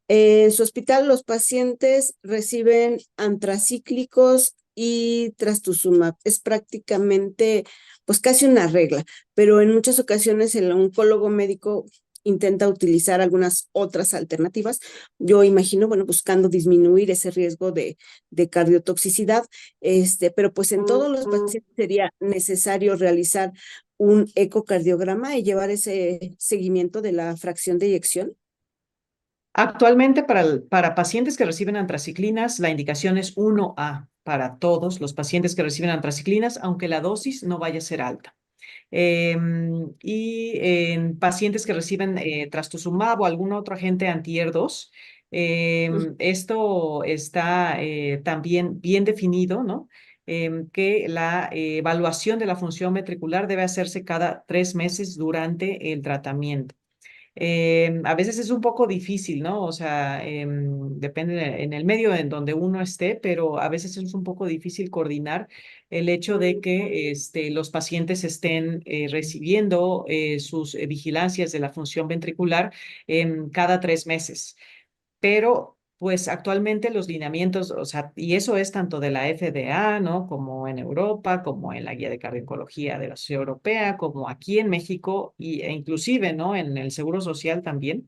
En su hospital, los pacientes reciben antracíclicos y trastuzumab. Es prácticamente, pues casi una regla, pero en muchas ocasiones el oncólogo médico intenta utilizar algunas otras alternativas. Yo imagino, bueno, buscando disminuir ese riesgo de cardiotoxicidad, pero pues en todos los pacientes sería necesario realizar un ecocardiograma y llevar ese seguimiento de la fracción de eyección. Actualmente, para pacientes que reciben antraciclinas, la indicación es 1A para todos los pacientes que reciben antraciclinas, aunque la dosis no vaya a ser alta. Y en pacientes que reciben trastuzumab o algún otro agente anti-ER2, esto está también bien definido, ¿no? Que la evaluación de la función ventricular debe hacerse cada 3 meses durante el tratamiento. A veces es un poco difícil, ¿no? O sea, depende en el medio en donde uno esté, pero a veces es un poco difícil coordinar el hecho de que los pacientes estén recibiendo sus vigilancias de la función ventricular cada 3 meses. Pero pues actualmente los lineamientos, o sea, y eso es tanto de la FDA, ¿no? Como en Europa, como en la guía de cardiología de la Sociedad Europea, como aquí en México e inclusive, ¿no? En el Seguro Social también.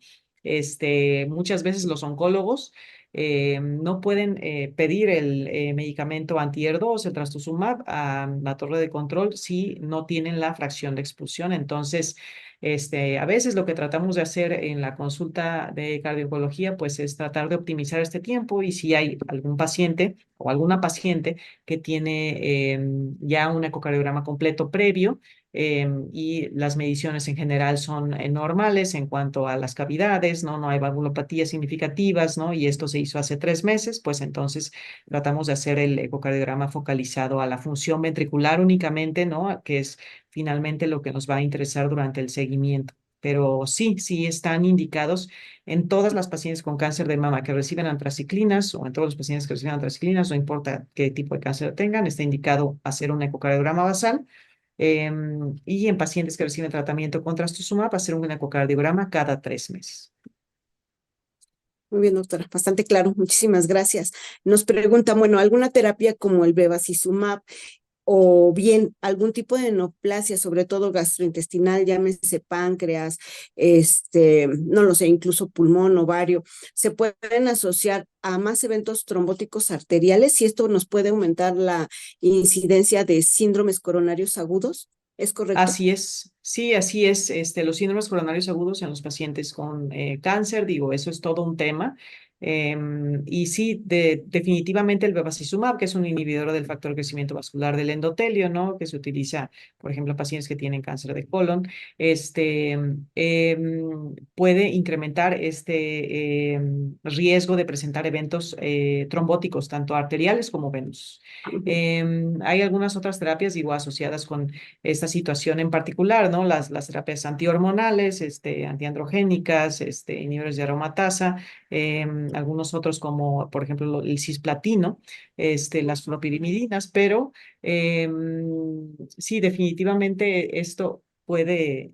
Muchas veces los oncólogos no pueden pedir el medicamento anti-ER2, el trastuzumab, a la torre de control si no tienen la fracción de expulsión. Entonces, a veces lo que tratamos de hacer en la consulta de cardiología, pues es tratar de optimizar este tiempo y si hay algún paciente o alguna paciente que tiene ya un ecocardiograma completo previo y las mediciones en general son normales en cuanto a las cavidades, ¿no? No hay valvulopatías significativas, ¿no? Y esto se hizo hace 3 meses, pues entonces tratamos de hacer el ecocardiograma focalizado a la función ventricular únicamente, ¿no? Que es finalmente lo que nos va a interesar durante el seguimiento. Pero sí, sí están indicados en todas las pacientes con cáncer de mama que reciben antraciclinas o en todos los pacientes que reciben antraciclinas, no importa qué tipo de cáncer tengan, está indicado hacer un ecocardiograma basal. Y en pacientes que reciben tratamiento con trastuzumab, hacer un ecocardiograma cada 3 meses. Muy bien, doctora, bastante claro, muchísimas gracias. Nos preguntan, bueno, ¿alguna terapia como el bevacizumab o bien algún tipo de neoplasia, sobre todo gastrointestinal, llámese páncreas, no lo sé, incluso pulmón, ovario, se pueden asociar a más eventos trombóticos arteriales y esto nos puede aumentar la incidencia de síndromes coronarios agudos? ¿Es correcto? Así es, sí, así es. Los síndromes coronarios agudos en los pacientes con cáncer, digo, eso es todo un tema. Y sí, definitivamente el bevacizumab, que es un inhibidor del factor de crecimiento vascular del endotelio, ¿no? Que se utiliza, por ejemplo, en pacientes que tienen cáncer de colon, puede incrementar riesgo de presentar eventos trombóticos, tanto arteriales como venosos. Hay algunas otras terapias, digo, asociadas con esta situación en particular, ¿no? Las terapias antihormonales, antiandrogénicas, inhibidores de aromatasa, algunos otros como, por ejemplo, el cisplatino, las flopirimidinas, pero sí, definitivamente esto puede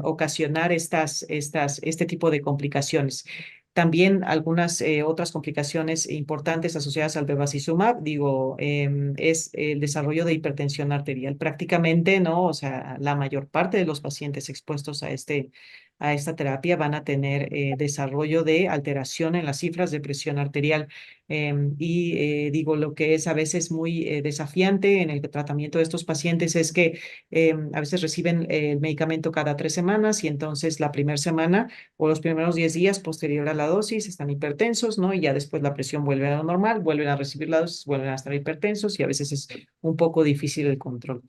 ocasionar este tipo de complicaciones. También algunas otras complicaciones importantes asociadas al bevacizumab, digo, es el desarrollo de hipertensión arterial. Prácticamente, ¿no? O sea, la mayor parte de los pacientes expuestos a esta terapia van a tener desarrollo de alteración en las cifras de presión arterial. Digo, lo que es a veces muy desafiante en el tratamiento de estos pacientes es que a veces reciben el medicamento cada 3 semanas y entonces la primera semana o los primeros 10 días posterior a la dosis están hipertensos, ¿no? Y ya después la presión vuelve a lo normal, vuelven a recibir la dosis, vuelven a estar hipertensos y a veces es un poco difícil el control.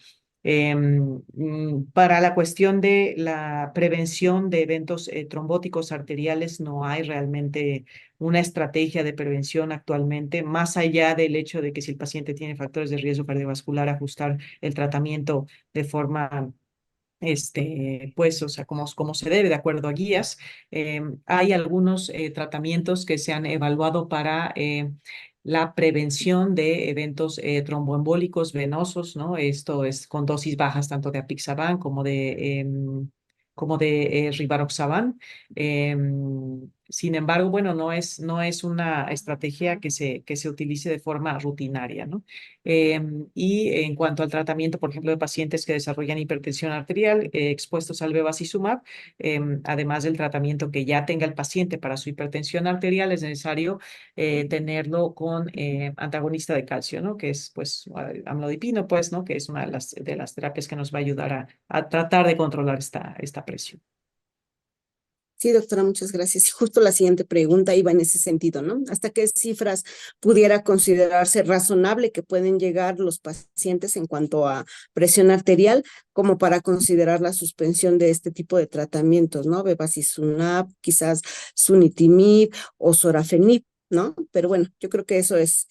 Para la cuestión de la prevención de eventos trombóticos arteriales, no hay realmente una estrategia de prevención actualmente, más allá del hecho de que si el paciente tiene factores de riesgo cardiovascular, ajustar el tratamiento de forma pues, o sea, como se debe, de acuerdo a guías. Hay algunos tratamientos que se han evaluado para la prevención de eventos tromboembólicos venosos, ¿no? Esto es con dosis bajas tanto de apixaban como de rivaroxaban. Sin embargo, bueno, no es una estrategia que se utilice de forma rutinaria, ¿no? Y en cuanto al tratamiento, por ejemplo, de pacientes que desarrollan hipertensión arterial expuestos al bevacizumab, además del tratamiento que ya tenga el paciente para su hipertensión arterial, es necesario tenerlo con antagonista de calcio, ¿no? Que es, pues, amlodipino, pues, ¿no? Que es una de las terapias que nos va a ayudar a tratar de controlar esta presión. Sí, doctora, muchas gracias. Y justo la siguiente pregunta iba en ese sentido, ¿no? ¿Hasta qué cifras pudiera considerarse razonable que pueden llegar los pacientes en cuanto a presión arterial como para considerar la suspensión de este tipo de tratamientos, ¿no? Bevacizumab, quizás sunitinib o sorafenib, ¿no? Pero bueno, yo creo que eso es,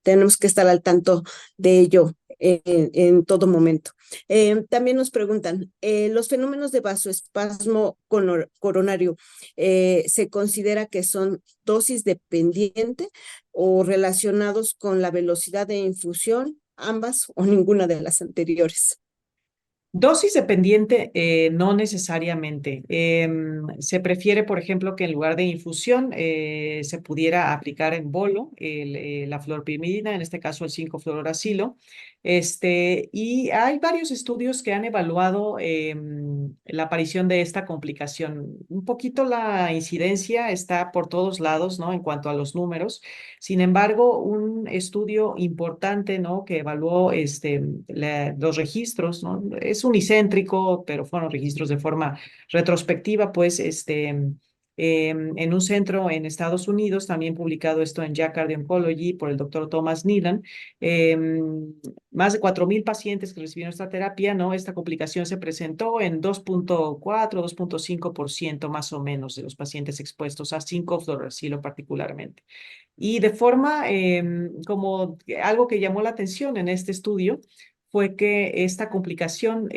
tenemos que estar al tanto de ello en todo momento. También nos preguntan, ¿los fenómenos de vasoespasmo coronario se considera que son dosis dependiente o relacionados con la velocidad de infusión, ambas o ninguna de las anteriores? Dosis dependiente, no necesariamente. Se prefiere, por ejemplo, que en lugar de infusión se pudiera aplicar en bolo la fluoropyrimidina, en este caso el 5-fluoracilo. Y hay varios estudios que han evaluado la aparición de esta complicación. Un poquito la incidencia está por todos lados, ¿no? En cuanto a los números. Sin embargo, un estudio importante, ¿no? Que evaluó los registros, ¿no? Es unicéntrico, pero fueron registros de forma retrospectiva, pues, en un centro en Estados Unidos, también publicado esto en JACC Cardio Oncology por el doctor Thomas Needham, más de 4,000 pacientes que recibieron esta terapia, ¿no? Esta complicación se presentó en 2,4, 2,5% más o menos de los pacientes expuestos a 5-fluorouracilo particularmente. Y de forma, como algo que llamó la atención en este estudio, fue que esta complicación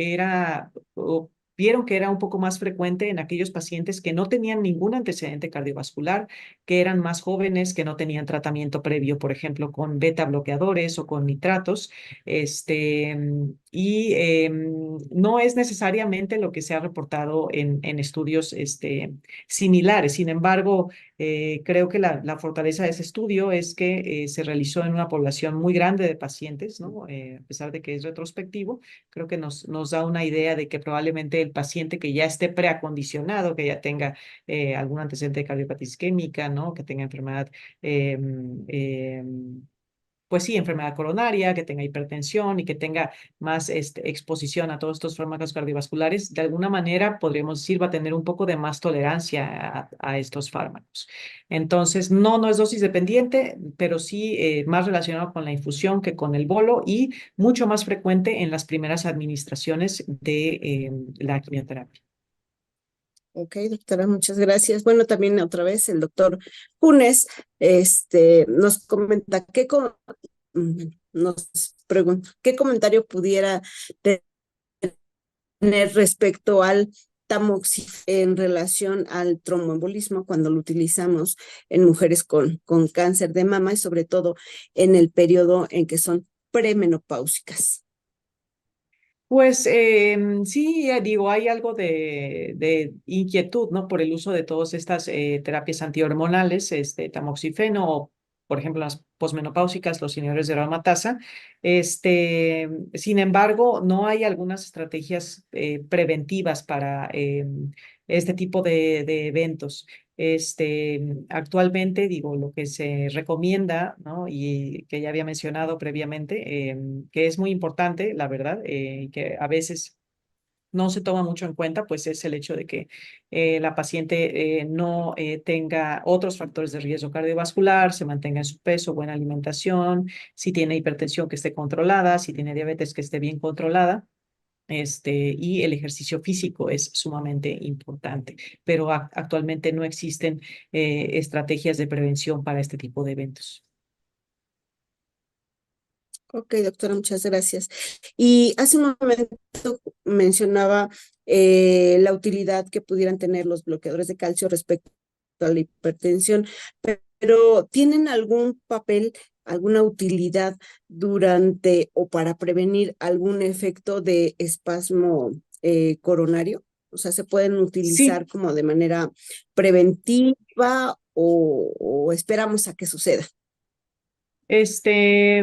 vieron que era un poco más frecuente en aquellos pacientes que no tenían ningún antecedente cardiovascular, que eran más jóvenes, que no tenían tratamiento previo, por ejemplo, con beta bloqueadores o con nitratos. No es necesariamente lo que se ha reportado en estudios similares. Sin embargo, creo que la fortaleza de ese estudio es que se realizó en una población muy grande de pacientes, ¿no? A pesar de que es retrospectivo, creo que nos da una idea de que probablemente el paciente que ya esté preacondicionado, que ya tenga algún antecedente de cardiopatía isquémica, ¿no? Que tenga enfermedad eh, eh, pues sí, enfermedad coronaria, que tenga hipertensión y que tenga más exposición a todos estos fármacos cardiovasculares, de alguna manera podríamos decir va a tener un poco de más tolerancia a estos fármacos. Entonces, no es dosis dependiente, pero sí más relacionado con la infusión que con el bolo y mucho más frecuente en las primeras administraciones de la quimioterapia. Ok, doctora, muchas gracias. Bueno, también otra vez el doctor Funes nos comenta nos pregunta qué comentario pudiera tener respecto al tamoxifeno en relación al tromboembolismo cuando lo utilizamos en mujeres con cáncer de mama y sobre todo en el periodo en que son premenopáusicas. Pues sí, digo, hay algo de inquietud, ¿no? Por el uso de todas estas terapias antihormonales, tamoxifeno o, por ejemplo, las posmenopáusicas, los inhibidores de aromatasa. Sin embargo, no hay algunas estrategias preventivas para este tipo de eventos. Actualmente, digo, lo que se recomienda, ¿no? Y que ya había mencionado previamente, que es muy importante, la verdad, y que a veces no se toma mucho en cuenta, pues es el hecho de que la paciente no tenga otros factores de riesgo cardiovascular, se mantenga en su peso, buena alimentación, si tiene hipertensión que esté controlada, si tiene diabetes que esté bien controlada. Y el ejercicio físico es sumamente importante, pero actualmente no existen estrategias de prevención para este tipo de eventos. Ok, doctora, muchas gracias. Y hace un momento mencionaba la utilidad que pudieran tener los bloqueadores de calcio respecto a la hipertensión, pero ¿tienen algún papel, alguna utilidad durante o para prevenir algún efecto de espasmo coronario? O sea, se pueden Sí, utilizar como de manera preventiva o esperamos a que suceda. este,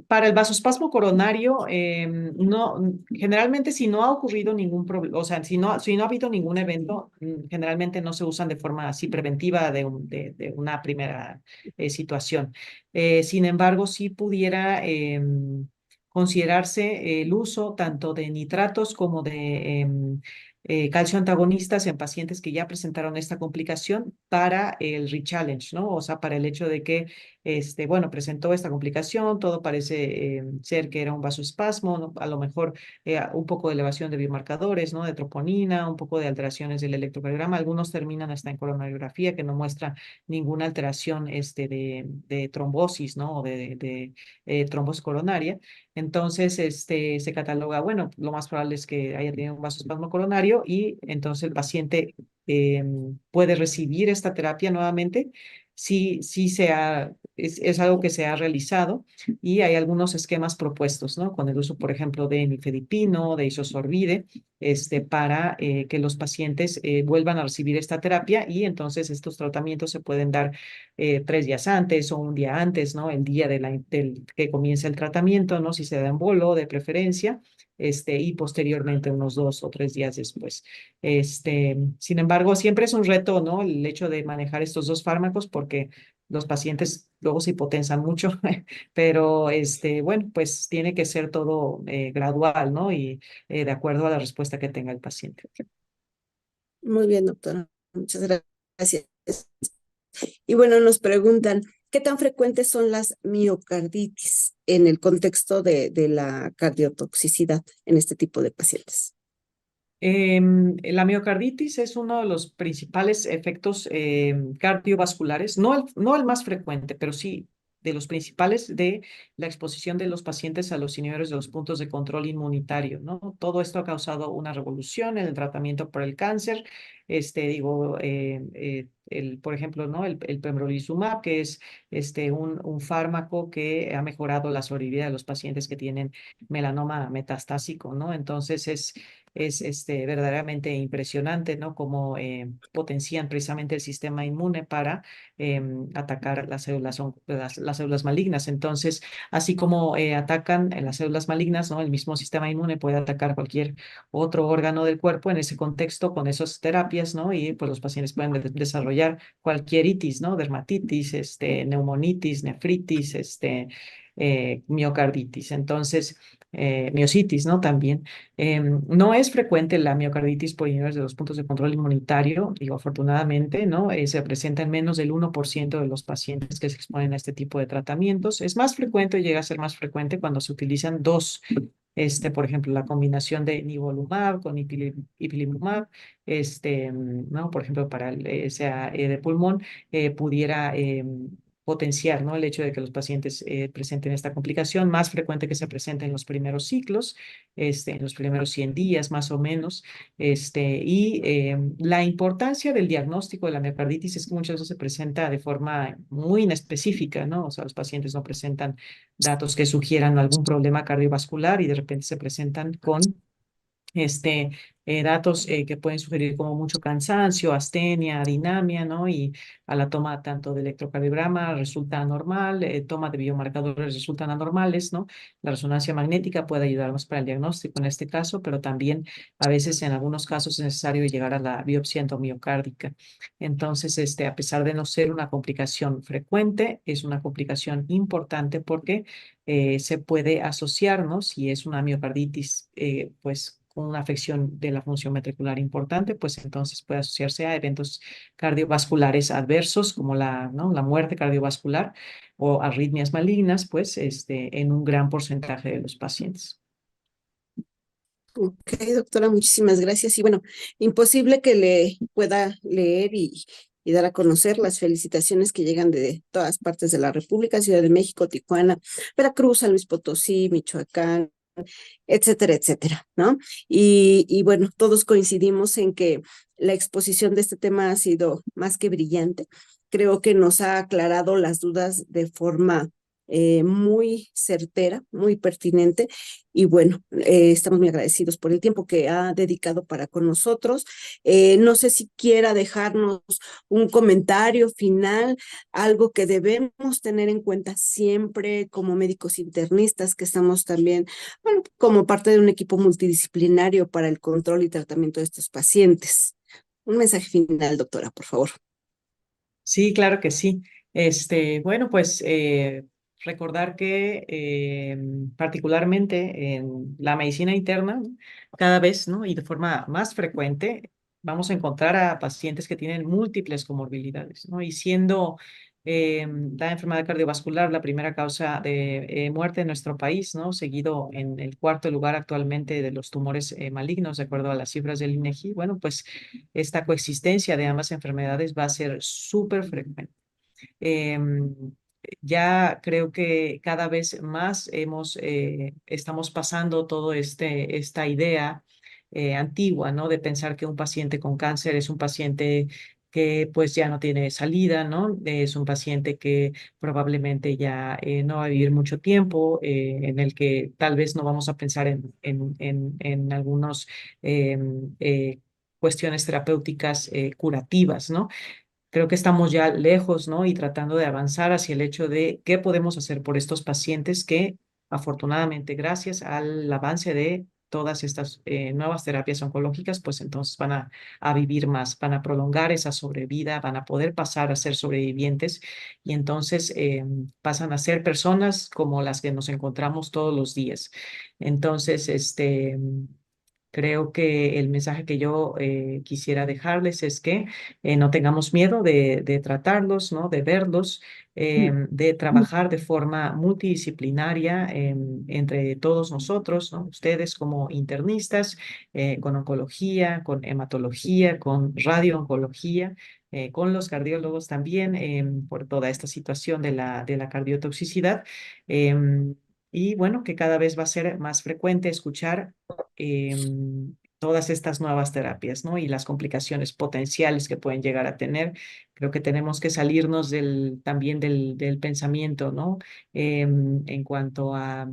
para el vasospasmo coronario, no, generalmente si no ha ocurrido ningún problema, o sea, si no ha habido ningún evento, generalmente no se usan de forma así preventiva de una primera situación. Sin embargo, sí pudiera considerarse el uso tanto de nitratos como de calcio antagonistas en pacientes que ya presentaron esta complicación para el rechallenge, ¿no? O sea, para el hecho de que bueno, presentó esta complicación, todo parece ser que era un vasoespasmo, ¿no? A lo mejor un poco de elevación de biomarcadores, ¿no? De troponina, un poco de alteraciones del electrocardiograma, algunos terminan hasta en coronariografía que no muestra ninguna alteración de trombosis, ¿no? O de trombosis coronaria. Entonces, se cataloga, bueno, lo más probable es que haya tenido un vasoespasmo coronario y entonces el paciente puede recibir esta terapia nuevamente. Sí, sí es algo que se ha realizado y hay algunos esquemas propuestos, ¿no? Con el uso, por ejemplo, de nifedipino, de isosorbide, para que los pacientes vuelvan a recibir esta terapia y entonces estos tratamientos se pueden dar 3 días antes o un día antes, ¿no? El día del que comience el tratamiento, ¿no? Si se da en bolo, de preferencia, y posteriormente unos 2 o 3 días después. Sin embargo, siempre es un reto, ¿no? El hecho de manejar estos dos fármacos porque los pacientes luego se hipotensan mucho, pero bueno, pues tiene que ser todo gradual, ¿no? Y de acuerdo a la respuesta que tenga el paciente. Muy bien, doctora. Muchas gracias. Y bueno, nos preguntan, ¿qué tan frecuentes son las miocarditis en el contexto de la cardiotoxicidad en este tipo de pacientes? La miocarditis es uno de los principales efectos cardiovasculares, no el más frecuente, pero sí de los principales de la exposición de los pacientes a los inhibidores de los puntos de control inmunitario, ¿no? Todo esto ha causado una revolución en el tratamiento por el cáncer. Por ejemplo, ¿no? El pembrolizumab, que es un fármaco que ha mejorado la sobrevivencia de los pacientes que tienen melanoma metastásico, ¿no? Entonces es verdaderamente impresionante, ¿no? Cómo potencian precisamente el sistema inmune para atacar las células malignas. Entonces, así como atacan las células malignas, ¿no? El mismo sistema inmune puede atacar cualquier otro órgano del cuerpo en ese contexto con esas terapias, ¿no? Y pues los pacientes pueden desarrollar cualquier itis, ¿no? Dermatitis, neumonitis, nefritis, miocarditis. Entonces, miositis, ¿no? También. No es frecuente la miocarditis por inhibidores de los puntos de control inmunitario, digo, afortunadamente, ¿no? Se presenta en menos del 1% de los pacientes que se exponen a este tipo de tratamientos. Es más frecuente, llega a ser más frecuente cuando se utilizan dos, por ejemplo, la combinación de nivolumab con ipilimumab, ¿no? Por ejemplo, para el de pulmón, pudiera potenciar, ¿no? El hecho de que los pacientes presenten esta complicación, más frecuente que se presente en los primeros ciclos, en los primeros 100 días más o menos. La importancia del diagnóstico de la miocarditis es que muchas veces se presenta de forma muy inespecífica, ¿no? O sea, los pacientes no presentan datos que sugieran algún problema cardiovascular y de repente se presentan con este, datos que pueden sugerir como mucho cansancio, astenia, dinamia, ¿no? Y a la toma tanto de electrocardiograma resulta anormal, toma de biomarcadores resultan anormales, ¿no? La resonancia magnética puede ayudarnos para el diagnóstico en este caso, pero también a veces en algunos casos es necesario llegar a la biopsia endomiocárdica. Entonces, a pesar de no ser una complicación frecuente, es una complicación importante porque se puede asociar, ¿no? Si es una miocarditis, pues con una afección de la función ventricular importante, pues entonces puede asociarse a eventos cardiovasculares adversos como ¿no? La muerte cardiovascular o arritmias malignas, pues en un gran porcentaje de los pacientes. Ok, doctora, muchísimas gracias. Y bueno, imposible que le pueda leer y dar a conocer las felicitaciones que llegan de todas partes de la República, Ciudad de México, Tijuana, Veracruz, San Luis Potosí, Michoacán, etcétera, etcétera, ¿no? Y bueno, todos coincidimos en que la exposición de este tema ha sido más que brillante. Creo que nos ha aclarado las dudas de forma muy certera, muy pertinente. Y bueno, estamos muy agradecidos por el tiempo que ha dedicado para con nosotros. No sé si quiera dejarnos un comentario final, algo que debemos tener en cuenta siempre como médicos internistas, que estamos también, bueno, como parte de un equipo multidisciplinario para el control y tratamiento de estos pacientes. Un mensaje final, doctora, por favor. Sí, claro que sí. Bueno, pues recordar que particularmente en la medicina interna, ¿no? Cada vez, ¿no? Y de forma más frecuente, vamos a encontrar a pacientes que tienen múltiples comorbilidades, ¿no? Y siendo la enfermedad cardiovascular la primera causa de muerte en nuestro país, ¿no? Seguido en el cuarto lugar actualmente de los tumores malignos, de acuerdo a las cifras del INEGI, bueno, pues esta coexistencia de ambas enfermedades va a ser súper frecuente. Em, ya creo que cada vez más estamos pasando todo esta idea antigua, ¿no? De pensar que un paciente con cáncer es un paciente que pues ya no tiene salida, ¿no? Es un paciente que probablemente ya no va a vivir mucho tiempo, en el que tal vez no vamos a pensar en algunos cuestiones terapéuticas curativas, ¿no? Creo que estamos ya lejos, ¿no? Y tratando de avanzar hacia el hecho de qué podemos hacer por estos pacientes que, afortunadamente, gracias al avance de todas estas nuevas terapias oncológicas, pues entonces a vivir más, van a prolongar esa sobrevida, van a poder pasar a ser sobrevivientes y entonces pasan a ser personas como las que nos encontramos todos los días. Entonces, creo que el mensaje que yo quisiera dejarles es que no tengamos miedo de tratarlos, ¿no? De verlos, de trabajar de forma multidisciplinaria entre todos nosotros, ¿no? Ustedes como internistas, con oncología, con hematología, con radiooncología, con los cardiólogos también, por toda esta situación de la cardiotoxicidad. Y bueno, que cada vez va a ser más frecuente escuchar todas estas nuevas terapias, ¿no? Y las complicaciones potenciales que pueden llegar a tener. Creo que tenemos que salirnos también del pensamiento, ¿no? En cuanto a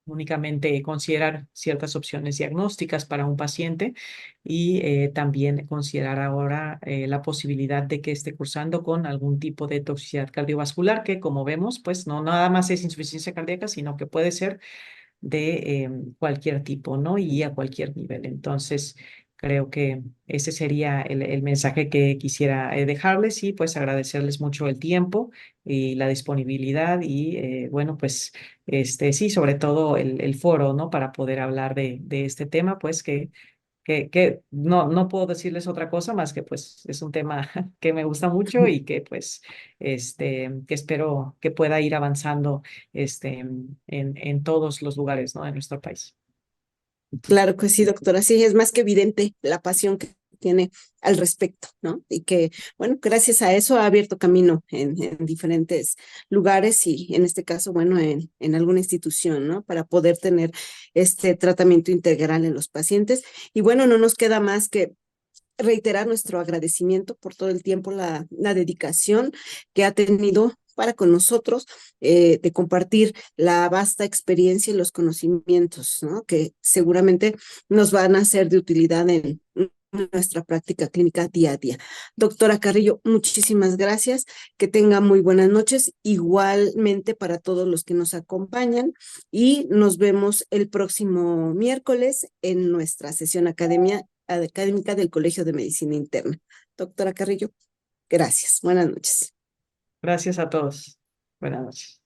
únicamente considerar ciertas opciones diagnósticas para un paciente y también considerar ahora la posibilidad de que esté cursando con algún tipo de toxicidad cardiovascular que, como vemos, pues no nada más es insuficiencia cardíaca, sino que puede ser de cualquier tipo, ¿no? Y a cualquier nivel. Entonces, creo que ese sería el mensaje que quisiera dejarles y pues agradecerles mucho el tiempo y la disponibilidad y bueno, pues sí, sobre todo el foro, ¿no? Para poder hablar de este tema, pues que no puedo decirles otra cosa más que pues es un tema que me gusta mucho y que pues que espero que pueda ir avanzando en todos los lugares, ¿no? De nuestro país. Claro que sí, doctora. Sí, es más que evidente la pasión que tiene al respecto, ¿no? Y que, bueno, gracias a eso ha abierto camino en diferentes lugares y en este caso, bueno, en alguna institución, ¿no? Para poder tener este tratamiento integral en los pacientes. Y bueno, no nos queda más que reiterar nuestro agradecimiento por todo el tiempo, la dedicación que ha tenido para con nosotros, de compartir la vasta experiencia y los conocimientos, ¿no? Que seguramente nos van a ser de utilidad en nuestra práctica clínica día a día. Doctora Carrillo, muchísimas gracias, que tenga muy buenas noches, igualmente para todos los que nos acompañan y nos vemos el próximo miércoles en nuestra sesión académica del Colegio de Medicina Interna. Doctora Carrillo, gracias. Buenas noches. Gracias a todos. Buenas noches.